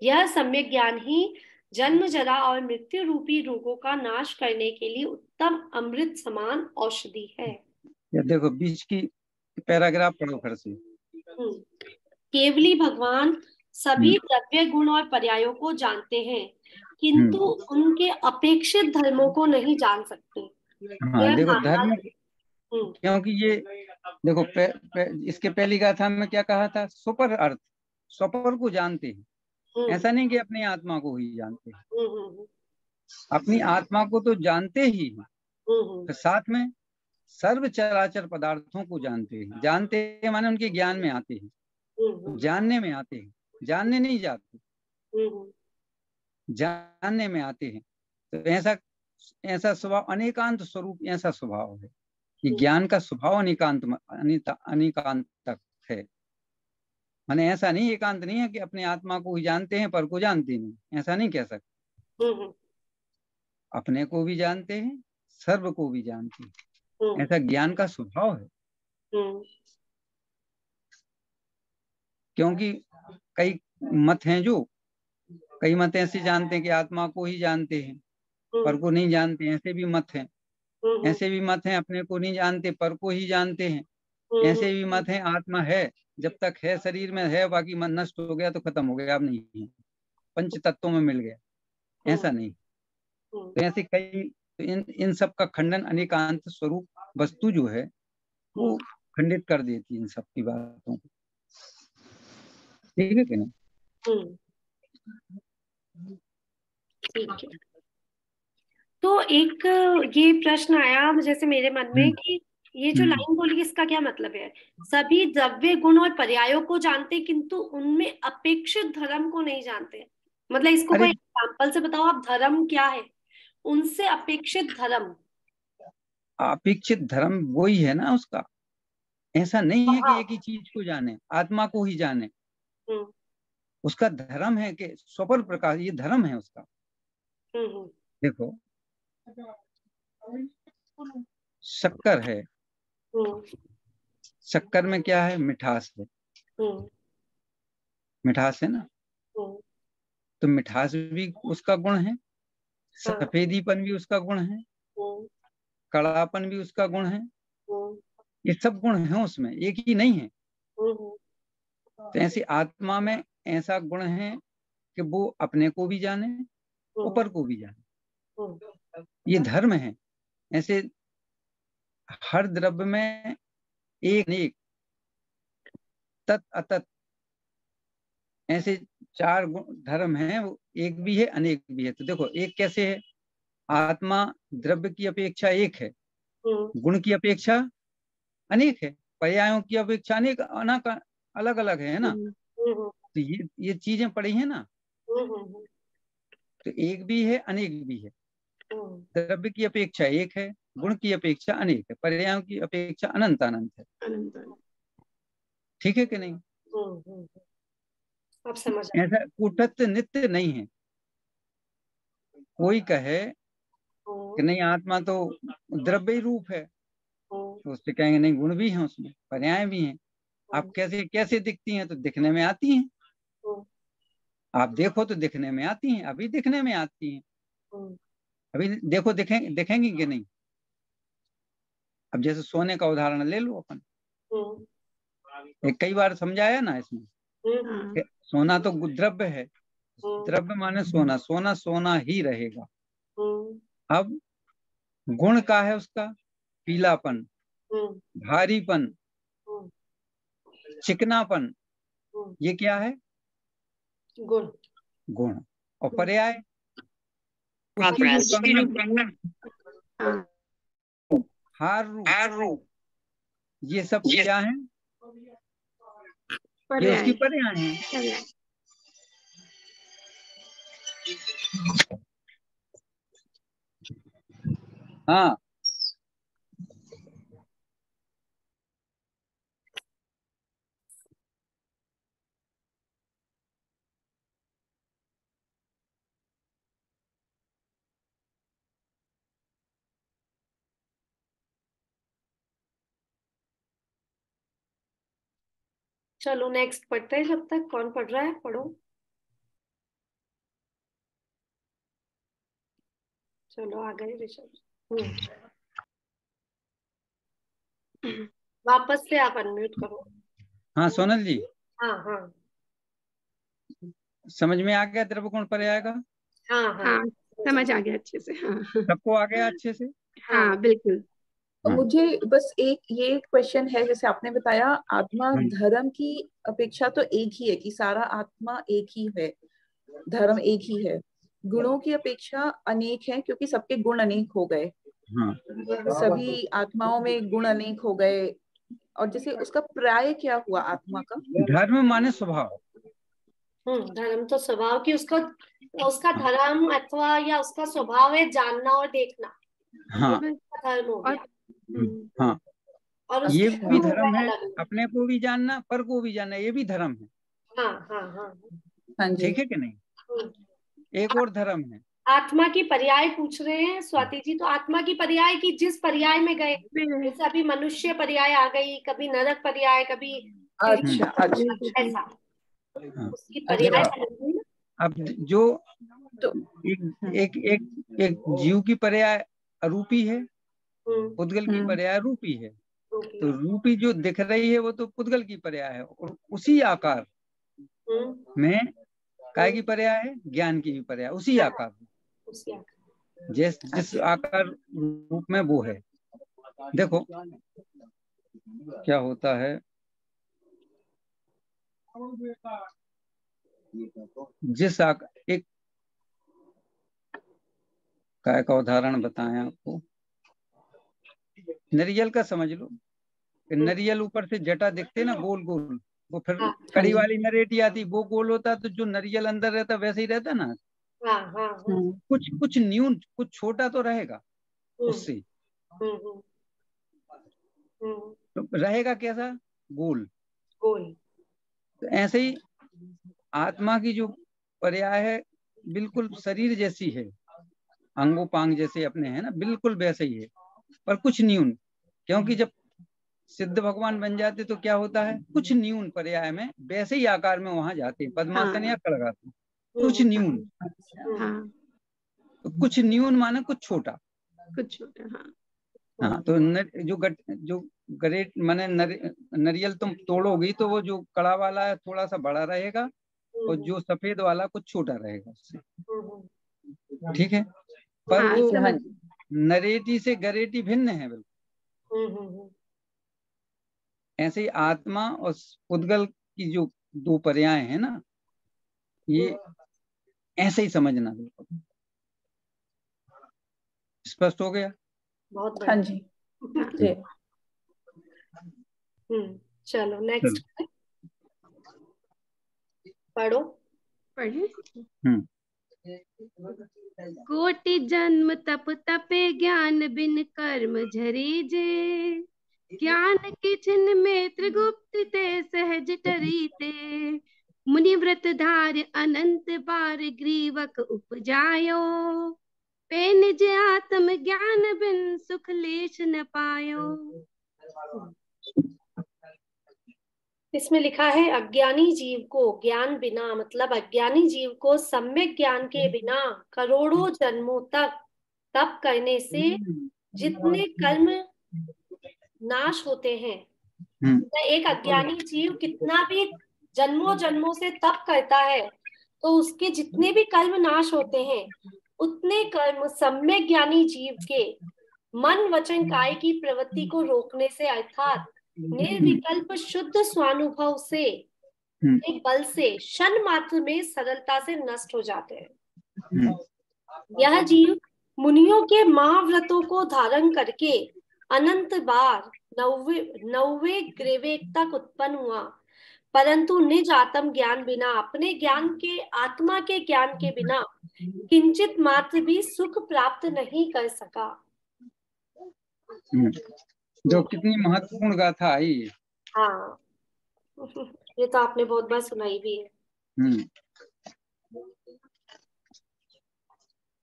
यह सम्यक ज्ञान ही जन्म जरा और मृत्यु रूपी रोगों का नाश करने के लिए उत्तम अमृत समान औषधि है। ये देखो बीच की पैराग्राफ पढ़ो फिर से। केवली भगवान सभी द्रव्य गुण और पर्यायों को जानते हैं, किंतु उनके अपेक्षित धर्मों को नहीं जान सकते। हाँ, देखो धर्म, क्योंकि ये देखो इसके पहली गाथा में क्या कहा था? सुपर अर्थ, सुपर को जानते हैं। ऐसा नहीं कि अपनी आत्मा को ही जानते हैं, अपनी आत्मा को तो जानते ही हैं, तो साथ में सर्व चराचर पदार्थों को जानते हैं। जानते हैं माने उनके ज्ञान में आते हैं, जानने में आते हैं, जानने नहीं जाते, जानने में आते हैं। तो ऐसा स्वभाव, अनेकांत स्वरूप ऐसा स्वभाव है कि ज्ञान का स्वभाव अनेकांत तक है। माने ऐसा नहीं, एकांत नहीं है कि अपने आत्मा को ही जानते हैं पर को जानते नहीं, ऐसा नहीं कह सकते। अपने को भी जानते हैं, सर्व को भी जानते हैं, ऐसा ज्ञान का स्वभाव है। क्योंकि कई मत हैं, जो कई मत ऐसे जानते हैं कि आत्मा को ही जानते हैं, पर को नहीं जानते, ऐसे भी मत हैं। ऐसे भी मत हैं अपने को नहीं जानते, पर को ही जानते हैं। ऐसे भी मत हैं आत्मा है, जब तक है शरीर में है, बाकी मन नष्ट हो गया तो खत्म हो गया, अब नहीं है, पंच तत्वों में मिल गया, ऐसा नहीं। तो ऐसे कई, तो इन सब का खंडन अनेकांत स्वरूप वस्तु जो है वो खंडित कर देती है इन सब की बातों को। ठीक है कि नहीं? ठीक है। तो एक ये प्रश्न आया जैसे मेरे मन में कि ये जो लाइन बोली इसका क्या मतलब है? सभी द्रव्य गुण और पर्यायों को जानते किंतु उनमें अपेक्षित धर्म को नहीं जानते। मतलब इसको कोई एग्जाम्पल से बताओ आप, धर्म क्या है? उनसे अपेक्षित धर्म। अपेक्षित धर्म वही है ना उसका। ऐसा नहीं है कि एक ही चीज को जाने, आत्मा को ही जाने। उसका धर्म है कि स्वपर प्रकाश, ये धर्म है उसका। देखो शक्कर है, शक्कर में क्या है? मिठास है। मिठास है ना, तो मिठास भी उसका गुण है, सफेदीपन भी उसका गुण है, कड़ापन भी उसका गुण है। ये सब गुण हैं उसमें, एक ही नहीं है। तो ऐसी आत्मा में ऐसा गुण है कि वो अपने को भी जाने, ऊपर को भी जाने। ये धर्म है। ऐसे हर द्रव्य में एक एक, तत् अतत्, ऐसे चार धर्म हैं। वो एक भी है, अनेक भी है। तो देखो एक कैसे है? आत्मा द्रव्य की अपेक्षा एक है, गुण की अपेक्षा अनेक है, पर्यायों की अपेक्षा अनेक अलग अलग है ना। तो ये चीजें पड़ी है ना। तो एक भी है, अनेक भी है। द्रव्य की अपेक्षा एक है, गुण की अपेक्षा अनेक है, पर्यायों की अपेक्षा अनंत अनंत है। ठीक है कि नहीं? अब समझ ऐसा कूटस्थ नित्य नहीं है। कोई कहे कि नहीं आत्मा तो द्रव्य ही रूप है, तो उससे कहेंगे नहीं, गुण भी हैं उसमें, पर्याय भी हैं। आप कैसे कैसे दिखती हैं? तो दिखने में आती हैं। आप देखो तो दिखने में आती हैं, अभी दिखने में आती हैं। अभी देखो, दिखेंगी कि नहीं? अब जैसे सोने का उदाहरण ले लो अपन, एक कई बार समझाया ना इसमें। सोना तो द्रव्य है, द्रव्य माने सोना, सोना सोना ही रहेगा। अब गुण का है उसका पीलापन, भारीपन, चिकनापन, ये क्या है? गुण। गुण। और पर्याय हार रूप, ये सब क्या है? ये उसकी पर्याय है। हाँ, चलो नेक्स्ट पढ़ते हैं। जब तक कौन पढ़ रहा है पढ़ो। चलो आ गए ऋषभ। वापस से आप अनम्यूट करो। हाँ सोनल जी। हाँ हाँ समझ में आ गया द्रव्य गुण पर्याय का? हाँ हाँ समझ आ गया अच्छे से। हाँ सबको आ गया अच्छे से? हाँ बिल्कुल। मुझे बस एक ये क्वेश्चन है, जैसे आपने बताया आत्मा धर्म की अपेक्षा तो एक ही है, कि सारा आत्मा एक ही है, धर्म एक ही है। गुणों की अपेक्षा अनेक है, क्योंकि सबके गुण अनेक हो गए। सभी आत्माओं में गुण अनेक हो गए। और जैसे उसका पर्याय क्या हुआ आत्मा का? धर्म माने स्वभाव। धर्म तो स्वभाव की, उसका धर्म अथवा या उसका स्वभाव है जानना और देखना। हाँ धर्म हो गया। हाँ, और ये भी धर्म है, अपने को भी जानना, पर को भी जानना, ये भी धर्म है। हाँ हाँ हाँ हाँ जी। ठीक है कि नहीं? एक और धर्म है। आत्मा की पर्याय पूछ रहे हैं स्वाति जी। तो आत्मा की पर्याय की जिस पर्याय में गए, जैसे अभी मनुष्य पर्याय आ गई, कभी नरक पर्याय, कभी अच्छा अच्छा ऐसा। हाँ। उसकी पर्याय देखो, बनेगी ना। अब जो तो एक एक एक जीव की पर्याय अरूपी है, हम्म, पुद्गल की पर्याय रूपी है। रूपी तो है। रूपी जो दिख रही है वो तो पुद्गल की पर्याय है, और उसी आकार में काय की पर्याय है, ज्ञान की भी पर्याय उसी आकार में, उसी आकार। जिस आकार रूप में वो है। देखो क्या होता है, जिस आकार, एक काय का उदाहरण बताएं आपको, नरियल का समझ लो कि नरियल ऊपर से जटा दिखते ना गोल गोल, वो फिर हाँ, कड़ी वाली नरेटी आती, वो गोल होता, तो जो नरियल अंदर रहता वैसे ही रहता ना। हाँ, हाँ, हाँ। कुछ कुछ न्यून, कुछ छोटा तो रहेगा उससे, हम्म, तो रहेगा कैसा, गोल। गोल। तो ऐसे ही आत्मा की जो पर्याय है बिल्कुल शरीर जैसी है, अंगोपांग जैसे अपने है ना, बिल्कुल वैसे ही है, पर कुछ न्यून। क्योंकि जब सिद्ध भगवान बन जाते तो क्या होता है, कुछ न्यून पर्याय में वैसे ही आकार में वहां जाते हैं, पद्मासन या खड़गासन, कुछ न्यून। हाँ, तो कुछ न्यून माने कुछ छोटा। कुछ छोटा। हाँ, हाँ, तो जो ग्रेट माने नरियल तुम तोड़ोगी तो वो जो कड़ा वाला है थोड़ा सा बड़ा रहेगा, और जो सफेद वाला कुछ छोटा रहेगा उससे। ठीक है, पर हाँ, वो समझ। नरेटी से गरेटी भिन्न है बिल्कुल। ऐसे ही आत्मा और उद्गल की जो दो पर्याय है ना, ये ऐसे ही समझना बिल्कुल। स्पष्ट हो गया? बहुत हाँ बढ़िया। जी। जी। चलो नेक्स्ट पढ़ो। पढ़े। हम्म कोटि जन्म तप तपे ज्ञान बिन कर्म झरी जे, ज्ञान के छिन में त्रिगुप्त ते सहज टरी ते, मुनि व्रत धार अनंत बार ग्रीवक उपजायो, पे निज आत्म ज्ञान बिन सुख लेश न पायो। इसमें लिखा है अज्ञानी जीव को ज्ञान बिना, मतलब अज्ञानी जीव को सम्यक ज्ञान के बिना करोड़ों जन्मों तक तप करने से जितने कर्म नाश होते हैं, एक अज्ञानी जीव कितना भी जन्मों जन्मों से तप करता है तो उसके जितने भी कर्म नाश होते हैं, उतने कर्म सम्यक ज्ञानी जीव के मन वचन काय की प्रवृत्ति को रोकने से, अर्थात निर्विकल्प शुद्ध स्वानुभव से एक बल से क्षण मात्र में सरलता से नष्ट हो जाते हैं। यह जीव मुनियों के महाव्रतों को धारण करके अनंत बार नौवे ग्रेवेक तक उत्पन्न हुआ, परंतु निज आत्म ज्ञान बिना, अपने ज्ञान के, आत्मा के ज्ञान के बिना किंचित मात्र भी सुख प्राप्त नहीं कर सका। जो कितनी महत्वपूर्ण गाथा आई है। हाँ, ये तो आपने बहुत बार सुनाई भी है।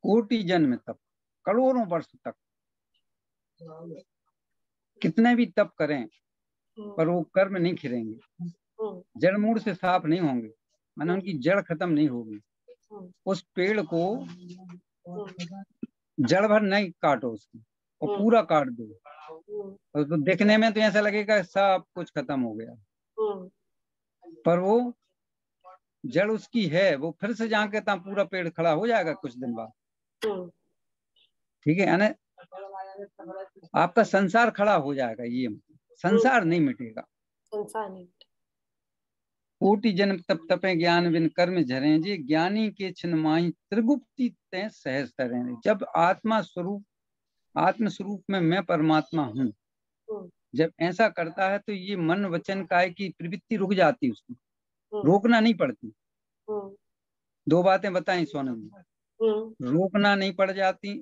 कोटि जन्म तप, करोड़ों वर्ष तक कितने भी तप करें पर वो कर्म नहीं खिलेंगे, जड़ मूड से साफ नहीं होंगे, माने उनकी जड़ खत्म नहीं होगी। उस पेड़ को जड़ भर नहीं काटो उसकी, और पूरा काट दो, और तो देखने में तो ऐसा लगेगा सब कुछ खत्म हो गया, पर वो जड़ उसकी है, वो फिर से जाके तब पूरा पेड़ खड़ा हो जाएगा कुछ दिन बाद। ठीक है ना, आपका संसार खड़ा हो जाएगा, ये संसार नहीं मिटेगा। संसार नहीं। कोटि जन्म तप तपे ज्ञान बिन कर्म झरे जी, ज्ञानी के छिन माही त्रिगुप्ति तय सहज तरें। जब आत्म स्वरूप में मैं परमात्मा हूँ, जब ऐसा करता है तो ये मन वचन काय की प्रवृत्ति रुक जाती, उसको रोकना नहीं पड़ती। दो बातें बताई सोनम जी, रोकना नहीं पड़ जाती,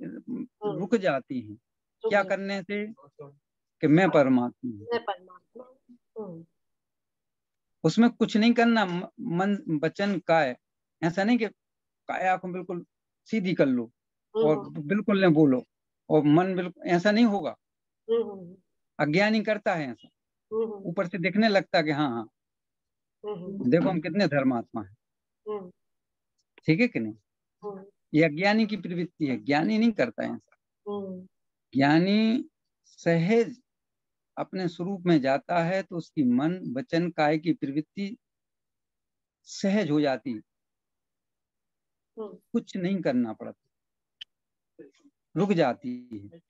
रुक जाती हैं। क्या करने से? कि मैं परमात्मा हूँ। उसमें कुछ नहीं करना, मन वचन काय, ऐसा नहीं कि काया को बिल्कुल सीधी कर लो और बिल्कुल नहीं बोलो और मन बिल्कुल, ऐसा नहीं होगा। अज्ञानी करता है ऐसा, ऊपर से दिखने लगता कि हाँ हाँ, देखो हम कितने धर्मात्मा हैं, ठीक है कि नहीं। ये अज्ञानी की प्रवृत्ति है, ज्ञानी नहीं करता है ऐसा। ज्ञानी सहज अपने स्वरूप में जाता है तो उसकी मन वचन काय की प्रवृत्ति सहज हो जाती है, कुछ नहीं करना पड़ता, रुक जाती है।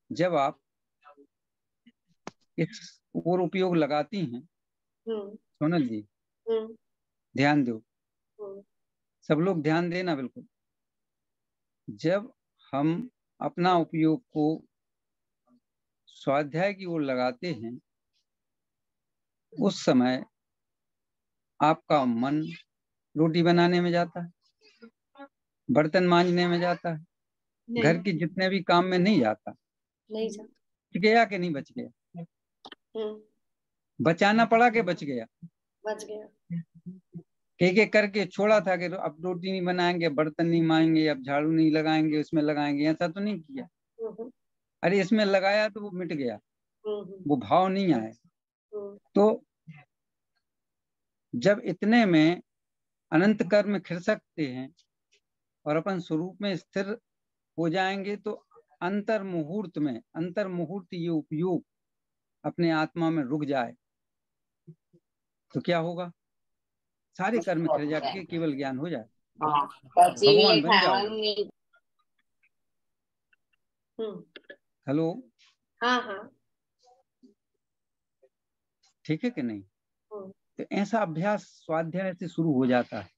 जब आप इस और उपयोग लगाती हैं, सोनल जी ध्यान दो, सब लोग ध्यान देना बिल्कुल। जब हम अपना उपयोग को स्वाध्याय की ओर लगाते हैं, उस समय आपका मन रोटी बनाने में जाता है, बर्तन मांजने में जाता है, घर के जितने भी काम में नहीं जाता। बच गया कि नहीं बच गया? बचाना पड़ा कि बच गया? बच गया। एक एक करके छोड़ा था कि अब रोटी नहीं बनाएंगे, बर्तन नहीं मांगेंगे, अब झाड़ू नहीं लगाएंगे, उसमें लगाएंगे, ऐसा तो नहीं किया। अरे इसमें लगाया तो वो मिट गया, वो भाव नहीं आया। तो जब इतने में अनंत कर्म खिसकते हैं और अपन स्वरूप में स्थिर हो जाएंगे तो अंतर मुहूर्त ये उपयोग अपने आत्मा में रुक जाए तो क्या होगा? सारे कर्म खिल जाके केवल ज्ञान हो जाए, भगवान बन जाओगे। हेलो, हाँ, ठीक है कि नहीं? तो ऐसा अभ्यास स्वाध्याय से शुरू हो जाता है।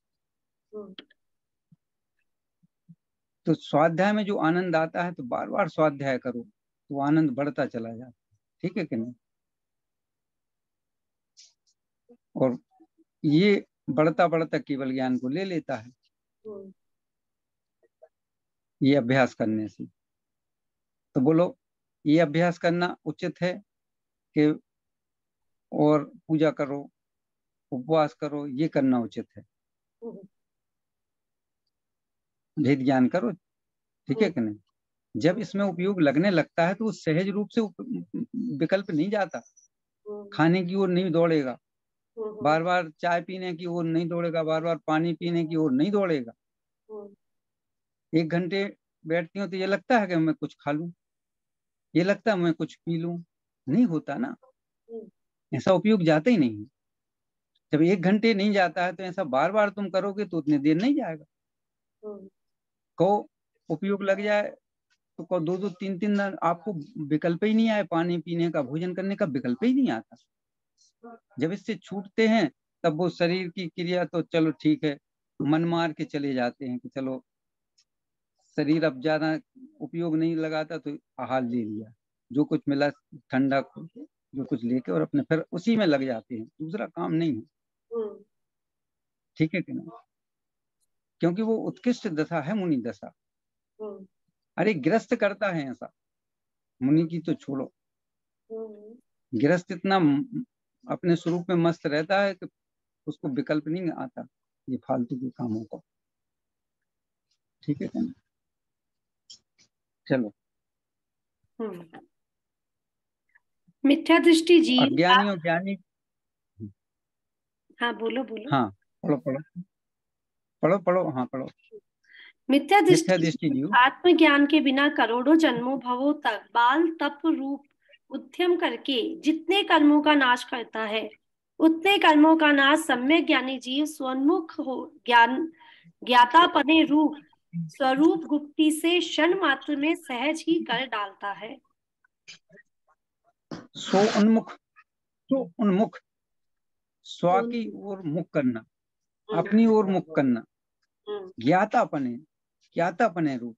तो स्वाध्याय में जो आनंद आता है तो बार बार स्वाध्याय करो तो आनंद बढ़ता चला जाता है, ठीक है कि नहीं? और ये बढ़ता बढ़ता केवल ज्ञान को ले लेता है ये अभ्यास करने से। तो बोलो, ये अभ्यास करना उचित है कि और पूजा करो, उपवास करो, ये करना उचित है? भेद ज्ञान करो, ठीक है कि नहीं? जब इसमें उपयोग लगने लगता है तो सहज रूप से विकल्प नहीं जाता, खाने की ओर नहीं दौड़ेगा, बार बार चाय पीने की ओर नहीं दौड़ेगा, बार बार पानी पीने की ओर नहीं दौड़ेगा। 1 घंटे बैठती हूँ तो ये लगता है कि मैं कुछ खा लूं, ये लगता है मैं कुछ पी लूं, नहीं होता ना, ऐसा उपयोग जाता ही नहीं। जब 1 घंटे नहीं जाता है तो ऐसा बार बार तुम करोगे तो उतनी देर नहीं जाएगा। को उपयोग लग जाए तो को 2-2 3-3 दिन आपको विकल्प ही नहीं आए, पानी पीने का, भोजन करने का विकल्प ही नहीं आता। जब इससे छूटते हैं तब वो शरीर की क्रिया तो चलो ठीक है, मन मार के चले जाते हैं कि चलो शरीर अब ज्यादा उपयोग नहीं लगाता तो आहार ले लिया, जो कुछ मिला ठंडा जो कुछ लेके और अपने फिर उसी में लग जाते हैं, दूसरा काम नहीं है, ठीक है कि नहीं? क्योंकि वो उत्कृष्ट दशा है, मुनि दशा। अरे गृहस्थ करता है ऐसा, मुनि की तो छोड़ो, गृहस्थ इतना अपने स्वरूप में मस्त रहता है कि उसको विकल्प नहीं आता ये फालतू के कामों को, ठीक है क्या? चलो, मिथ्या दृष्टि जी। अज्ञानी और ज्ञानी। हाँ बोलो। हाँ पढ़ो। हाँ पढ़ो। मिथ्या दृष्टि आत्मज्ञान के बिना करोड़ों जन्मों भवों तक बाल तप रूप उद्यम करके जितने कर्मों का नाश करता है उतने कर्मों का नाश सम्यक ज्ञानी जीव स्वन्मुख हो ज्ञातापने रूप स्वरूप गुप्ति से क्षण मात्र में सहज ही कर डालता है। सो उन्मुख स्व की ओर मुख करना, अपनी ओर मुख करना, ज्ञातापने रूप,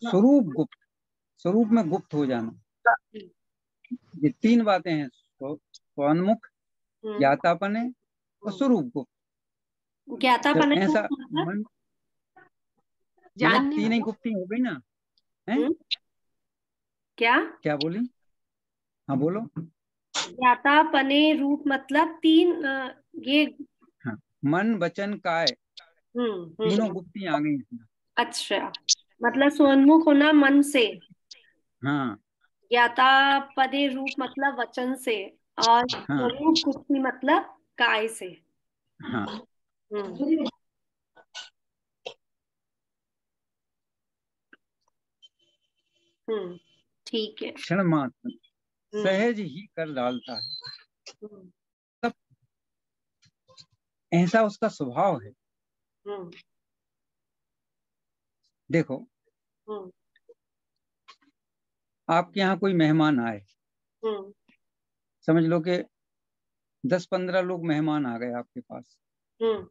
स्वरूप गुप्त, स्वरूप में गुप्त हो जाना, ये 3 बातें हैं, स्वन्मुख, ज्ञातापने और स्वरूप गुप्त। ज्ञातापने ऐसा मन 3 ही गुप्ती हो गई ना है? क्या बोली? हाँ बोलो। ज्ञातापने रूप मतलब 3 ये हाँ, मन वचन काय, तीनों गुप्ती आ गई इसमें। अच्छा, मतलब स्वन्मुख होना मन से, हाँ, ज्ञातापने रूप मतलब वचन से, और हाँ स्वरूप गुप्ति मतलब काय से। हाँ हम्म ठीक है। क्षण मात्र हम्म सहज ही कर डालता है, हम्म तब ऐसा उसका स्वभाव है। हम्म देखो हम्म आपके यहाँ कोई मेहमान आए, हम्म समझ लो कि 10-15 लोग मेहमान आ गए आपके पास, हम्म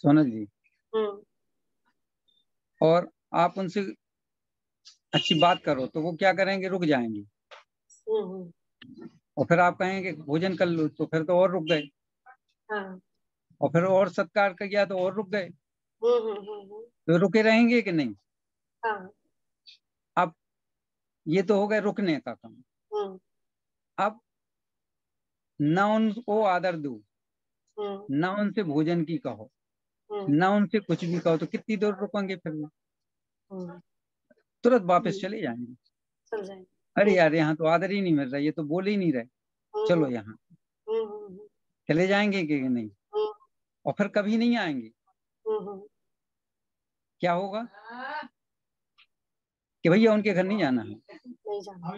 सोनल जी, हम्म और आप उनसे अच्छी बात करो तो वो क्या करेंगे, रुक जाएंगे। हम्म और फिर आप कहेंगे भोजन कर लो, तो फिर तो और रुक गए। हाँ और फिर और सत्कार कर गया तो और रुक गए। हम्म तो रुके रहेंगे कि नहीं? हाँ अब ये तो हो गए रुकने का काम। हम्म अब ना उनको आदर दो, हम्म ना उनसे भोजन की कहो, हम्म ना उनसे कुछ भी कहो, तो कितनी देर रुकेंगे? फिर वो हम्म तुरंत वापस चले जाएंगे। चल जाए। अरे यार यहाँ तो आदर ही नहीं मिल रहा, ये तो बोल ही नहीं रहे, चलो यहाँ। हम्म चले जाएंगे कि नहीं? और फिर कभी नहीं आएंगे। क्या होगा कि भैया उनके घर नहीं जाना है, नहीं जाना।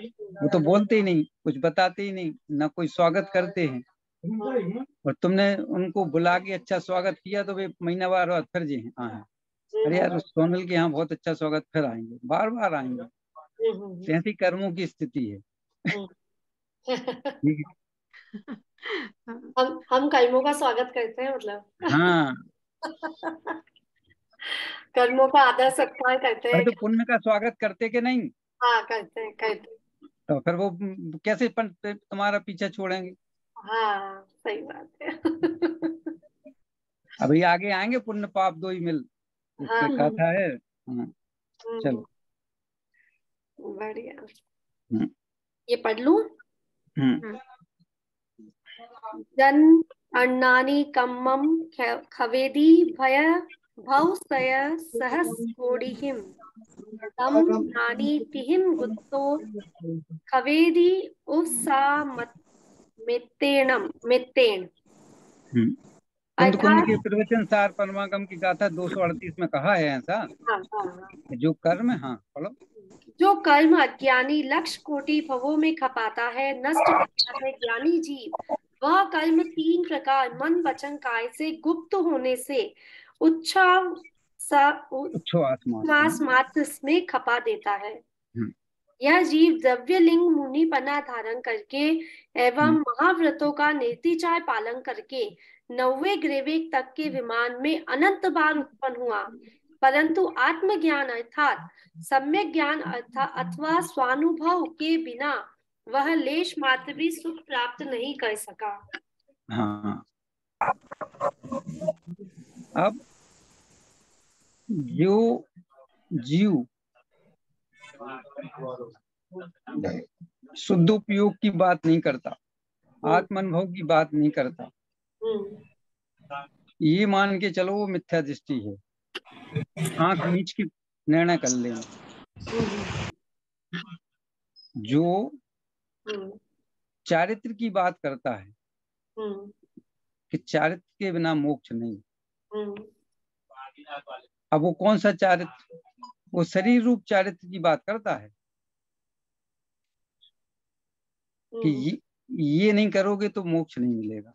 वो तो बोलते ही नहीं, कुछ बताते ही नहीं, ना कोई स्वागत करते हैं। और तुमने उनको बुला के अच्छा स्वागत किया तो वे महीना बाद फिर जी आए, अरे यार उस सोनल के यहाँ बहुत अच्छा स्वागत, फिर आएंगे, बार बार आएंगे। तो ऐसी कर्मों की स्थिति है। ठीक है? हम कर्मों का स्वागत करते हैं मतलब। हाँ, कर्मों का आदर सत्कार करते अरे हैं। तो पुण्य का स्वागत करते कि नहीं? हाँ करते हैं करते हैं। तो फिर वो कैसे तुम्हारा पीछा छोड़ेंगे? हाँ सही बात है। अभी आगे आएंगे, पुण्य पाप दो ही मिल, इस हाँ पे कथा है। हाँ, चलो। बढ़िया। हम्म, ये पढ़ लूं। हम्म, जन अन्नानि कम्मम खवेदी भय भवसय सहस कोडिहिम तम नानी तिहिम गुत्तो खवेदी उसा मित्तेण। हम्म। कुंद कुंद अर्थात के प्रवचन सार परमागम की गाथा 238 में कहा है ऐसा, हाँ हाँ हाँ। जो कर्म है, हाँ बोलो, जो कर्म अज्ञानी लक्ष कोटि भवों में खपाता है, नष्ट करता है ज्ञानी जीव, वह कर्म 3 प्रकार मन वचन काय से गुप्त होने से उच्छ्वास उच्छ्वास उच्छ्वास मात्र में खपा देता है। यह जीव द्रव्य लिंग मुनिपना धारण करके एवं महाव्रतों का निर्तिचार पालन करके 90वें ग्रेवेक तक के विमान में अनंत बार उत्पन्न हुआ, परंतु आत्मज्ञान अर्थात सम्यक ज्ञान अथवा स्वानुभव के बिना वह लेश मात्र भी सुख प्राप्त नहीं कर सका। हाँ। अब जो जीव शुद्ध उपयोग की बात नहीं करता, आत्मानुभव की बात नहीं करता, ये मान के चलो वो मिथ्या दृष्टि है, आंख नीच की निर्णय कर लेना। जो चारित्र की बात करता है कि चारित्र के बिना मोक्ष नहीं, अब वो कौन सा चारित्र? वो शरीर रूप चारित्र की बात करता है कि ये नहीं करोगे तो मोक्ष नहीं मिलेगा,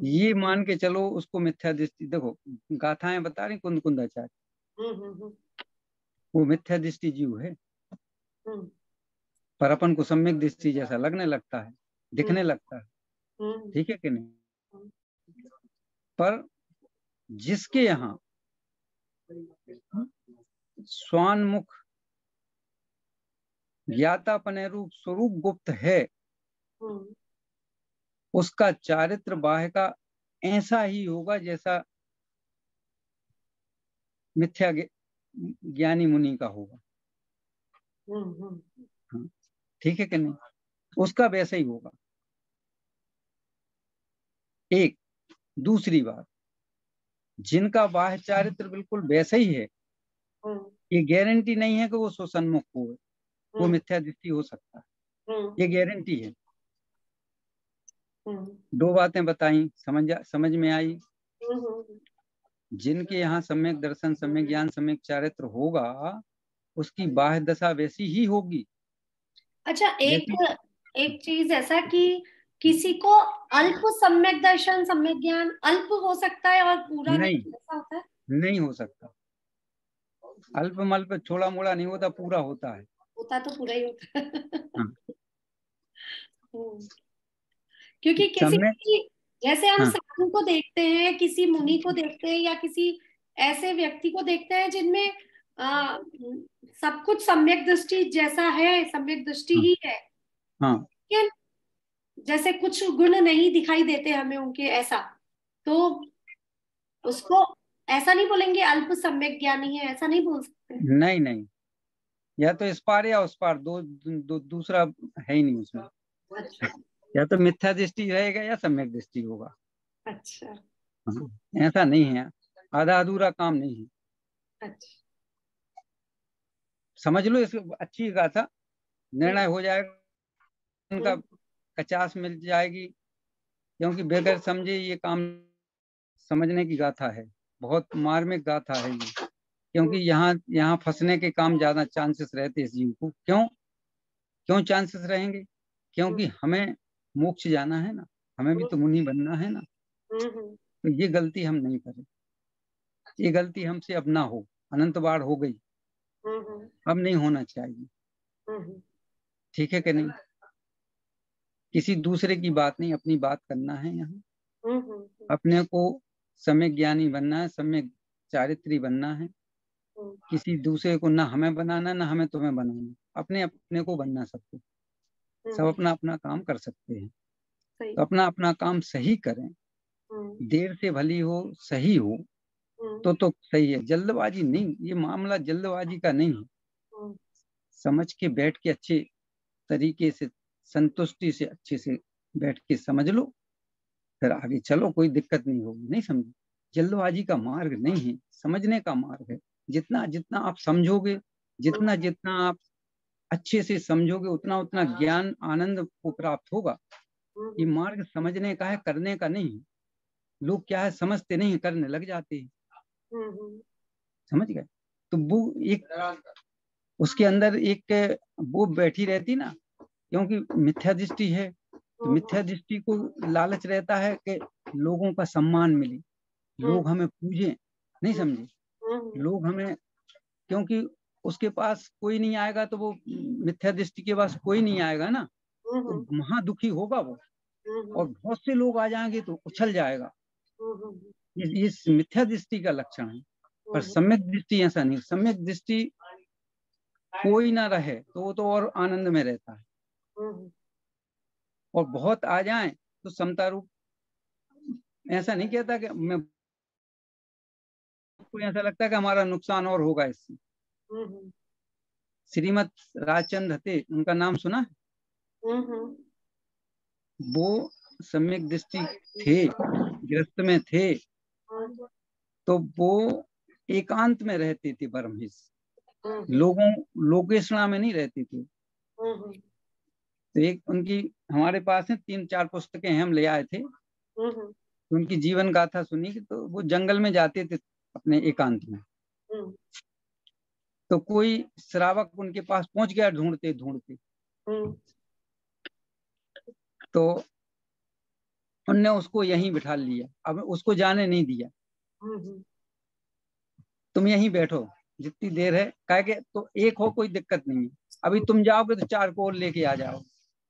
ये मान के चलो उसको मिथ्या दृष्टि। देखो गाथाएं बता रही कुंद कुंदाचार्य, वो मिथ्या दृष्टि जीव है, पर अपन को सम्यक दृष्टि जैसा लगने लगता है, दिखने लगता है, ठीक है कि नहीं? पर जिसके यहाँ स्वान्मुख ज्ञातापने रूप स्वरूप गुप्त है, उसका चारित्र बाह्य का ऐसा ही होगा जैसा मिथ्या ज्ञानी मुनि का होगा। ठीक है कि नहीं? उसका वैसा ही होगा। एक दूसरी बात, जिनका बाह्य चारित्र बिल्कुल वैसा ही है, ये गारंटी नहीं है कि वो सुसन्मुख हो, वो मिथ्या दृष्टि हो सकता है, ये गारंटी है। दो बातें बताई, समझ में आई। जिनके यहाँ सम्यक दर्शन, सम्यक ज्ञान, सम्यक चारित्र होगा, उसकी बाह्य दशा वैसी ही होगी। अच्छा, एक चीज ऐसा कि किसी को अल्प सम्यक दर्शन, सम्यक ज्ञान अल्प हो सकता है और पूरा नहीं, ऐसा होता है? नहीं हो सकता। अल्प मल्प छोड़ा मोड़ा नहीं होता, पूरा होता है। होता तो पूरा ही होता है। हाँ। क्योंकि किसी जैसे हम साधु को देखते हैं, किसी मुनि को देखते हैं, या किसी ऐसे व्यक्ति को देखते हैं जिनमें सब कुछ सम्यक दृष्टि जैसा है, सम्यक दृष्टि ही है। लेकिन जैसे कुछ गुण नहीं दिखाई देते हमें उनके, ऐसा तो उसको ऐसा नहीं बोलेंगे अल्प सम्यक ज्ञानी है, ऐसा नहीं बोल सकते। नहीं, या तो इस पार या उस पार, दूसरा है ही नहीं उसमें। अच्छा। या तो मिथ्या दृष्टि रहेगा या सम्यक दृष्टि होगा। अच्छा। ऐसा नहीं है, आधा अधूरा काम नहीं है। अच्छा, समझ लो इसको, अच्छी गाथा निर्णय हो जाएगा, उनका 50 मिल जाएगी। क्योंकि बगैर समझे ये काम समझने की गाथा है, बहुत मार्मिक गाथा है ये। क्योंकि यहाँ फंसने के काम ज्यादा चांसेस रहते हैं इस जीव को। क्यों चांसेस रहेंगे? क्योंकि हमें मोक्ष जाना है ना, हमें भी तो मुनि बनना है ना। तो ये गलती हम नहीं करें, ये गलती हमसे अब ना हो, अनंत बार हो गई, अब नहीं होना चाहिए। ठीक है कि नहीं? किसी दूसरे की बात नहीं, अपनी बात करना है यहाँ। अपने को सम्यक ज्ञानी बनना है, सम्यक चारित्री बनना है। किसी दूसरे को ना हमें बनाना, ना हमें तुम्हें बनाना, अपने अपने को बनना सबको। सब अपना अपना काम कर सकते हैं, तो अपना अपना काम सही करें। देर से भली हो, सही हो तो सही है। जल्दबाजी नहीं, ये मामला जल्दबाजी का नहीं है। समझ के बैठ के अच्छे तरीके से, संतुष्टि से, अच्छे से बैठ के समझ लो, फिर आगे चलो, कोई दिक्कत नहीं होगी। नहीं समझे? जल्दबाजी का मार्ग नहीं है, समझने का मार्ग है। जितना जितना आप समझोगे, जितना जितना आप अच्छे से समझोगे, उतना उतना ज्ञान आनंद को प्राप्त होगा। ये मार्ग समझने का है, करने का नहीं है। लोग क्या है, समझते नहीं, करने लग जाते हैं। समझ गए? तो वो एक उसके अंदर एक वो बैठी रहती ना, क्योंकि मिथ्या दृष्टि है, तो मिथ्या दृष्टि को लालच रहता है कि लोगों का सम्मान मिले, लोग हमें पूजें। नहीं समझे? लोग हमें, क्योंकि उसके पास कोई नहीं आएगा, तो वो मिथ्या दृष्टि के पास कोई नहीं आएगा ना, तो महादुखी होगा वो। और बहुत से लोग आ जाएंगे तो उछल जाएगा। इस मिथ्या दृष्टि का लक्षण है। पर सम्यक दृष्टि ऐसा नहीं। सम्यक दृष्टि कोई ना रहे तो वो तो और आनंद में रहता है, और बहुत आ जाएं तो समता रूप। ऐसा नहीं कहता कि मैं, कोई ऐसा लगता है कि हमारा नुकसान और होगा इससे। श्रीमद राजचंद हते, उनका नाम सुना है? वो सम्यक दृष्टि थे, गृहस्थ में थे, तो वो एकांत में रहते थे, ब्रह्महिस। लोकेशना में नहीं रहते थे। तो एक उनकी हमारे पास है, 3-4 पुस्तकें हम ले आए थे। उनकी जीवन गाथा सुनी कि तो वो जंगल में जाते थे अपने एकांत में। तो कोई श्रावक उनके पास पहुंच गया ढूंढते ढूंढते, तो उनने उसको यहीं बिठा लिया। अब उसको जाने नहीं दिया, तुम यहीं बैठो जितनी देर है, कह के तो एक हो, कोई दिक्कत नहीं है। अभी तुम जाओगे तो 4 को और लेके आ जाओ।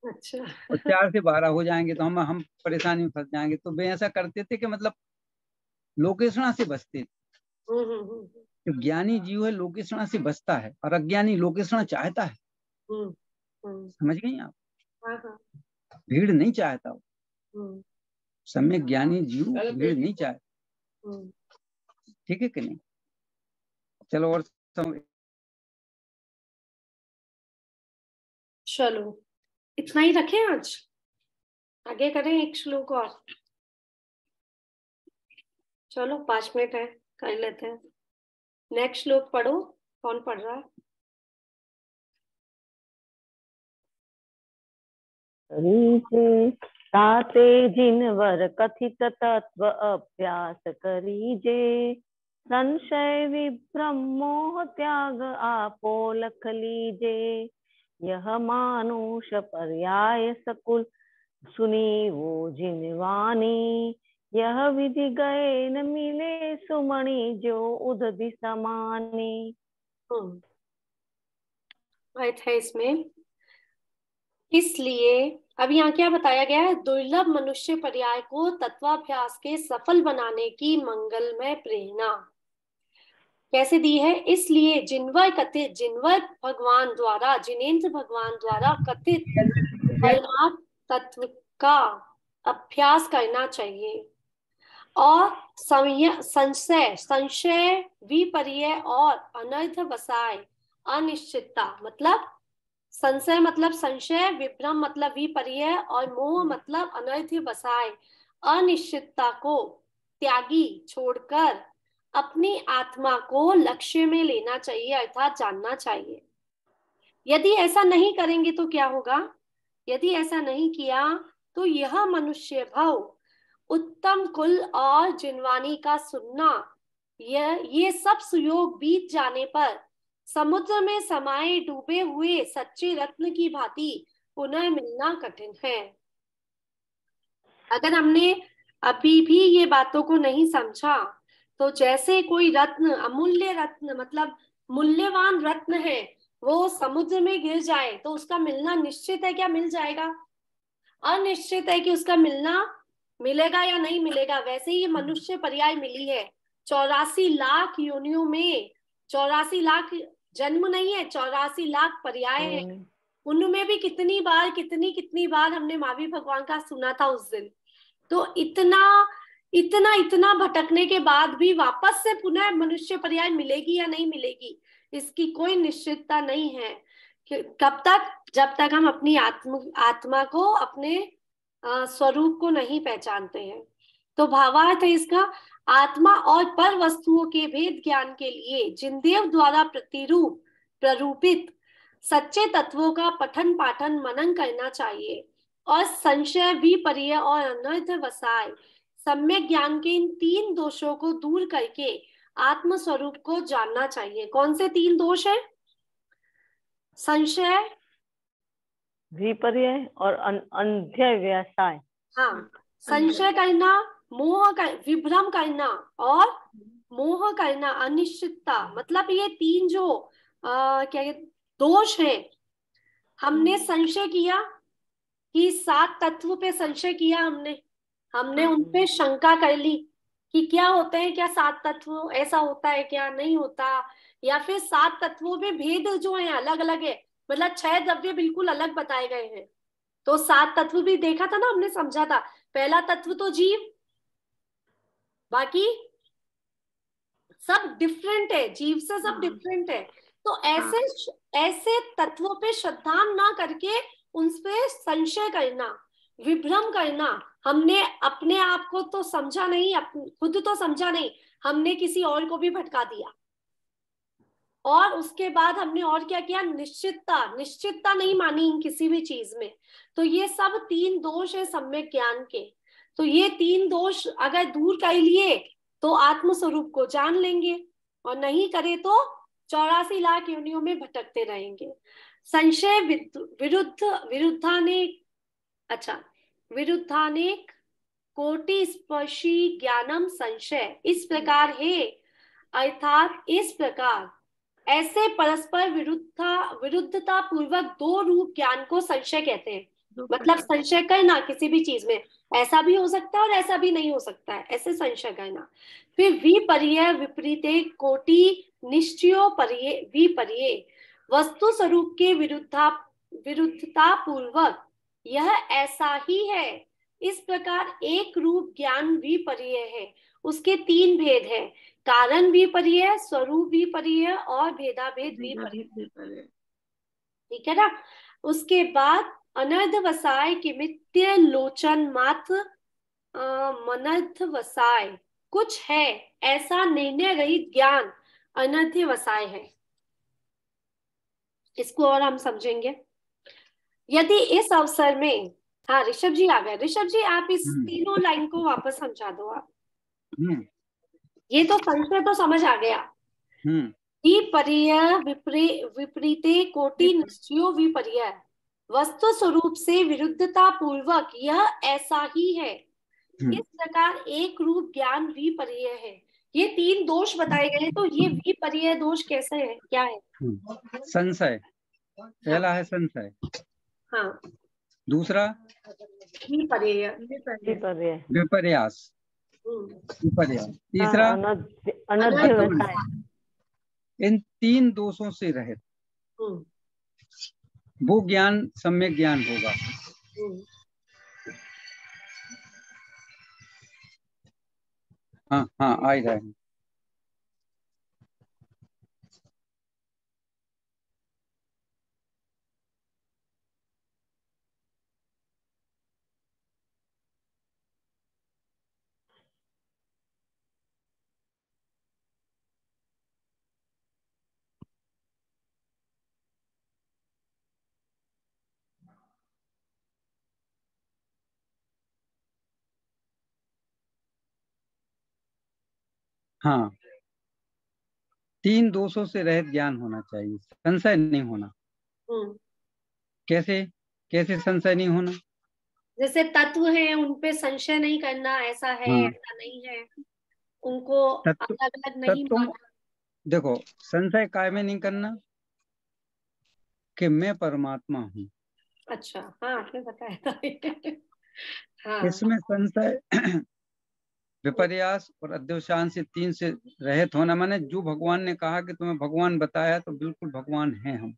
अच्छा। और 4 से 12 हो जाएंगे तो हम परेशानी में फंस जाएंगे। तो वे ऐसा करते थे कि मतलब लोकेशना से बचते थे। तो ज्ञानी जीव है, लोकेशना से बचता है, और अज्ञानी लोकेशना चाहता है। समझ गई आप? भीड़ नहीं चाहता वो। सम्यक ज्ञानी जीव भीड़ नहीं चाहता। ठीक है कि नहीं? चलो और चलो इतना ही रखें आज, आगे करें एक श्लोक और। चलो 5 मिनट है, कर लेते हैं। नेक्स्ट श्लोक पढ़ो, कौन पढ़ रहा है? ताते जिनवर कथित तत्व अभ्यास करीजे, संशय विभ्रम मोह त्याग आपो लख लीजे। यह मानुष पर्याय सकुल सुनी वो जिनवानी, यह विधि गए न मिले सुमणि जो उदधि समानी। अर्थ है इसमें, इसलिए अब यहाँ क्या बताया गया है, दुर्लभ मनुष्य पर्याय को तत्वाभ्यास के सफल बनाने की मंगलमय प्रेरणा कैसे दी है। इसलिए जिनवर भगवान द्वारा, जिनेन्द्र भगवान द्वारा कथित परमार्थ तत्व का अभ्यास करना चाहिए और संशय विपर्य और अनर्थ वसाय अनिश्चितता, मतलब संशय मतलब संशय, विभ्रम मतलब विपर्य और मोह मतलब अनर्थ वसाय अनिश्चितता को त्यागी छोड़कर अपनी आत्मा को लक्ष्य में लेना चाहिए, अर्थात जानना चाहिए। यदि ऐसा नहीं करेंगे तो क्या होगा, यदि ऐसा नहीं किया तो यह मनुष्य भाव, उत्तम कुल और जिनवानी का सुनना, ये सब सुयोग बीत जाने पर समुद्र में समाये डूबे हुए सच्चे रत्न की भांति पुनः मिलना कठिन है। अगर हमने अभी भी ये बातों को नहीं समझा तो जैसे कोई रत्न, अमूल्य रत्न मतलब मूल्यवान रत्न है, वो समुद्र में गिर जाए तो उसका मिलना निश्चित है क्या मिल जाएगा, अनिश्चित है कि उसका मिलना मिलेगा या नहीं मिलेगा। वैसे ही मनुष्य पर्याय मिली है 84 लाख योनियों में, 84 लाख जन्म नहीं है, 84 लाख पर्याय है। उनमें भी कितनी बार हमने महावीर भगवान का सुना था उस दिन। तो इतना भटकने के बाद भी वापस से पुनः मनुष्य पर्याय मिलेगी या नहीं मिलेगी, इसकी कोई निश्चितता नहीं है। कब तक, जब तक हम अपनी आत्मा को, अपने स्वरूप को नहीं पहचानते हैं। तो भावार्थ है इसका, आत्मा और पर वस्तुओं के भेद ज्ञान के लिए जिनदेव द्वारा प्ररूपित सच्चे तत्वों का पठन पाठन मनन करना चाहिए और संशय विपर्य और अनर्थ वसाय सम्यक ज्ञान के इन 3 दोषों को दूर करके आत्म स्वरूप को जानना चाहिए। कौन से 3 दोष है? संशय, विपर्य और अध्यवसाय। हाँ, संशय करना, विभ्रम करना और मोह करना, अनिश्चितता, मतलब ये 3 जो क्या दोष है। हमने संशय किया कि 7 तत्व पे संशय किया, हमने उन पे शंका कर ली कि क्या होते हैं, क्या 7 तत्व ऐसा होता है क्या, नहीं होता, या फिर 7 तत्वों में भेद जो है अलग अलग है, मतलब 6 द्रव्य बिल्कुल अलग बताए गए हैं। तो 7 तत्व भी देखा था ना हमने, समझा था। पहला तत्व तो जीव, बाकी सब डिफरेंट है, जीव से सब डिफरेंट है। तो ऐसे तत्वों पे श्रद्धा ना करके उन पे संशय करना, विभ्रम करना, हमने अपने आप को तो समझा नहीं, खुद तो समझा नहीं, हमने किसी और को भी भटका दिया। और उसके बाद हमने और क्या किया, निश्चितता नहीं मानी किसी भी चीज में। तो ये सब 3 दोष है सम्यक ज्ञान के। तो ये 3 दोष अगर दूर कर लिए तो आत्म स्वरूप को जान लेंगे, और नहीं करे तो 84 लाख योनियों में भटकते रहेंगे। संशय विरुद्धानेक कोटि स्पर्शी ज्ञानम संशय, इस प्रकार है, अर्थात इस प्रकार ऐसे परस्पर विरुद्धता पूर्वक 2 रूप ज्ञान को संशय कहते हैं। मतलब संशय करना किसी भी चीज में, ऐसा भी हो सकता है और ऐसा भी नहीं हो सकता है, ऐसे संशय करना। फिर विपर्य विपरीत कोटि निश्चयो विपर्य, वस्तु स्वरूप के विरुद्धता पूर्वक यह ऐसा ही है। इस प्रकार एक रूप ज्ञान विपर्य है, उसके 3 भेद है, कारण विपर्य, स्वरूप विपर्य और भेदाभेद विपर्य। ठीक है ना। उसके बाद अनर्थ वसाय किमित्य लोचन मात्र मनर्थ वसाय, कुछ है ऐसा निर्णय रहित ज्ञान अनर्थ वसाय है। इसको और हम समझेंगे। यदि इस अवसर में हाँ ऋषभ जी आ गए। ऋषभ जी आप इस तीनों लाइन को वापस समझा दो आप। ये तो संशय तो समझ आ गया। विपर्य विपरीते कोटि निश्चयो विपर्य, वस्तु स्वरूप से विरुद्धता पूर्वक यह ऐसा ही है। इस प्रकार एक रूप ज्ञान विपर्य है। ये तीन दोष बताए गए, तो ये विपर्य दोष कैसे है, क्या है? संशय, पहला है संशय। हाँ। दूसरा विपर्य, विपर्यास, विपर्यास। तीसरा अनध्यवसाय। इन तीन दोषों से रहित वो ज्ञान सम्यक ज्ञान होगा। हाँ हाँ आ ही रहा है। हाँ, तीन दोषों से रहित ज्ञान होना चाहिए, संशय नहीं होना। कैसे कैसे संशय नहीं होना? जैसे तत्व है उनपे संशय नहीं करना, ऐसा है ऐसा नहीं है, उनको अलग अलग नहीं मानना। देखो, संशय काय में नहीं करना कि मैं परमात्मा हूँ। अच्छा, हाँ आपने बताया था। हाँ। इसमें संशय विपर्यास और अध्यवसाय से तीन से रहित होना, माने जो भगवान ने कहा कि तुम्हें भगवान बताया तो बिल्कुल भगवान हैं हम।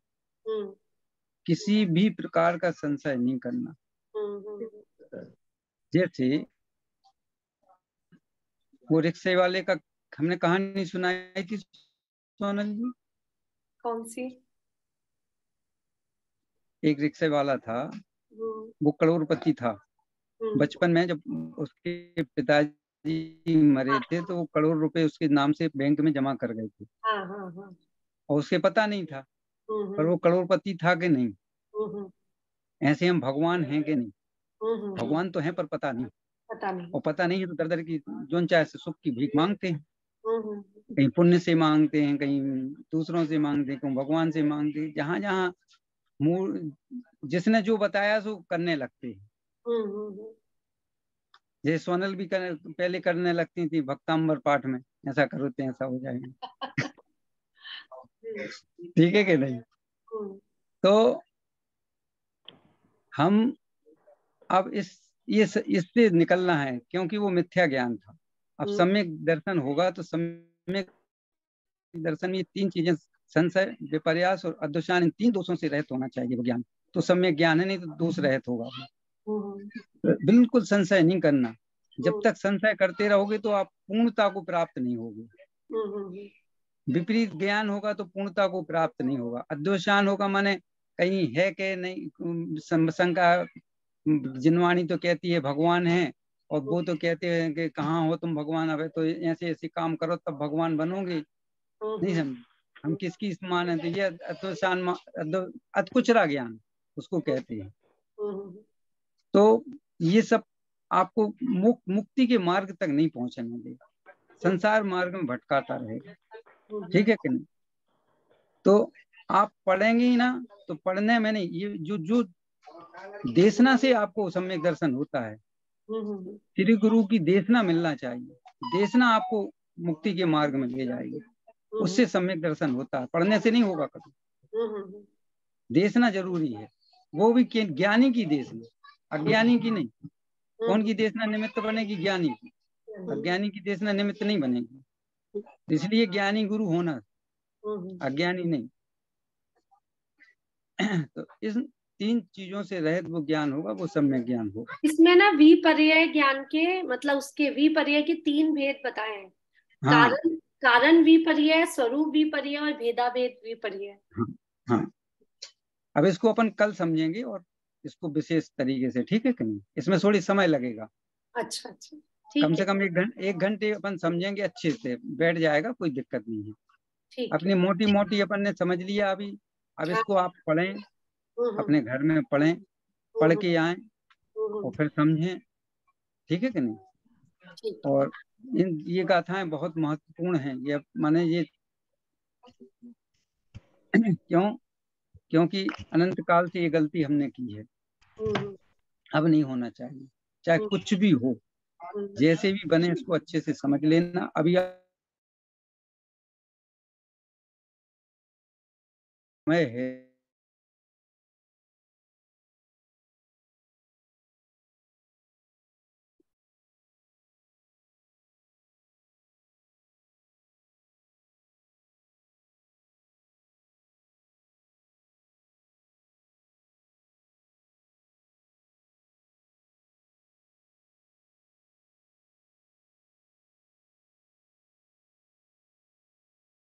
किसी भी प्रकार का संशय नहीं करना। जैसे वो रिक्शे वाले का हमने कहानी सुनाई थी सोनल जी। कौन सी? एक रिक्शे वाला था, वो करोड़पति था। बचपन में जब उसके पिताजी मरे थे तो वो करोड़ रुपए उसके नाम से बैंक में जमा कर गए थे। और उसे पता नहीं था पर वो करोड़पति था कि नहीं। ऐसे हम भगवान हैं कि नहीं? भगवान तो हैं पर पता नहीं। और पता नहीं है तो दर दर की जोन चाहे से सुख की भीख मांगते हैं। कहीं पुण्य से मांगते हैं, कहीं दूसरों से मांगते हैं, कहीं भगवान से मांगते हैं। जहां जहां मूल जिसने जो बताया सो करने लगते हैं। जैसे सोनल भी पहले करने लगती थी भक्तांबर पाठ में, ऐसा करोते ऐसा हो जाएगा। ठीक है कि नहीं? तो हम अब इससे निकलना है, क्योंकि वो मिथ्या ज्ञान था। अब सम्यक दर्शन होगा तो सम्यक दर्शन में तीन चीजें, संशय विपर्यास और अध्यवसाय, इन तीन दोषों से रहित होना चाहिए वो ज्ञान। तो सम्यक ज्ञान है, नहीं तो दोष रहित होगा। बिल्कुल संशय नहीं करना। जब तक संशय करते रहोगे तो आप पूर्णता को प्राप्त नहीं होगे। विपरीत ज्ञान होगा तो पूर्णता को प्राप्त नहीं होगा। अध्यवसाय होगा माने कहीं है कि नहीं, शंका। जिनवाणी तो कहती है भगवान है और वो तो कहते हैं कि कहाँ हो तुम भगवान, अब तो ऐसे ऐसे काम करो तब भगवान बनोगे। नहीं समझ हम किसकी मान है? तो ये अधकुचरा ज्ञान उसको कहते हैं। तो ये सब आपको मुक्ति के मार्ग तक नहीं पहुंचने देगा, संसार मार्ग में भटकाता रहेगा। ठीक है कि नहीं? तो आप पढ़ेंगे ही ना, तो पढ़ने में नहीं, ये जो देशना से आपको सम्यक दर्शन होता है। श्री गुरु की देशना मिलना चाहिए। देशना आपको मुक्ति के मार्ग में ले जाएगी, उससे सम्यक दर्शन होता है, पढ़ने से नहीं होगा कभी। देशना जरूरी है, वो भी ज्ञानी की देशना, अज्ञानी की नहीं। कौन की देशना निमित्त बनेगी? ज्ञानी की। अज्ञानी की देशना निमित्त नहीं बनेगी। इसलिए ज्ञानी गुरु होना, अज्ञानी नहीं। तो इस तीन चीजों से रहित वो ज्ञान होगा, वो सम्यक ज्ञान होगा। इसमें ना विपर्यय ज्ञान के मतलब उसके विपर्यय के तीन भेद बताए हैं। हाँ। कारण विपर्यय, स्वरूप विपर्यय और भेदाभेद विपर्यय। हाँ, अब इसको अपन कल समझेंगे और इसको विशेष तरीके से। ठीक है कि नहीं? इसमें थोड़ी समय लगेगा। अच्छा, कम से कम एक घंटे अपन समझेंगे, अच्छे से बैठ जाएगा, कोई दिक्कत नहीं है। अपनी मोटी मोटी अपन ने समझ लिया अभी। अब इसको आप पढ़ें, अपने घर में पढ़ें, पढ़ के आए, और फिर समझें, ठीक है कि नहीं। और ये गाथाएं बहुत महत्वपूर्ण हैं, ये माने ये क्योंकि अनंत काल से ये गलती हमने की है, अब नहीं होना चाहिए, चाहे कुछ भी हो, जैसे भी बने इसको अच्छे से समझ लेना। अभी समय है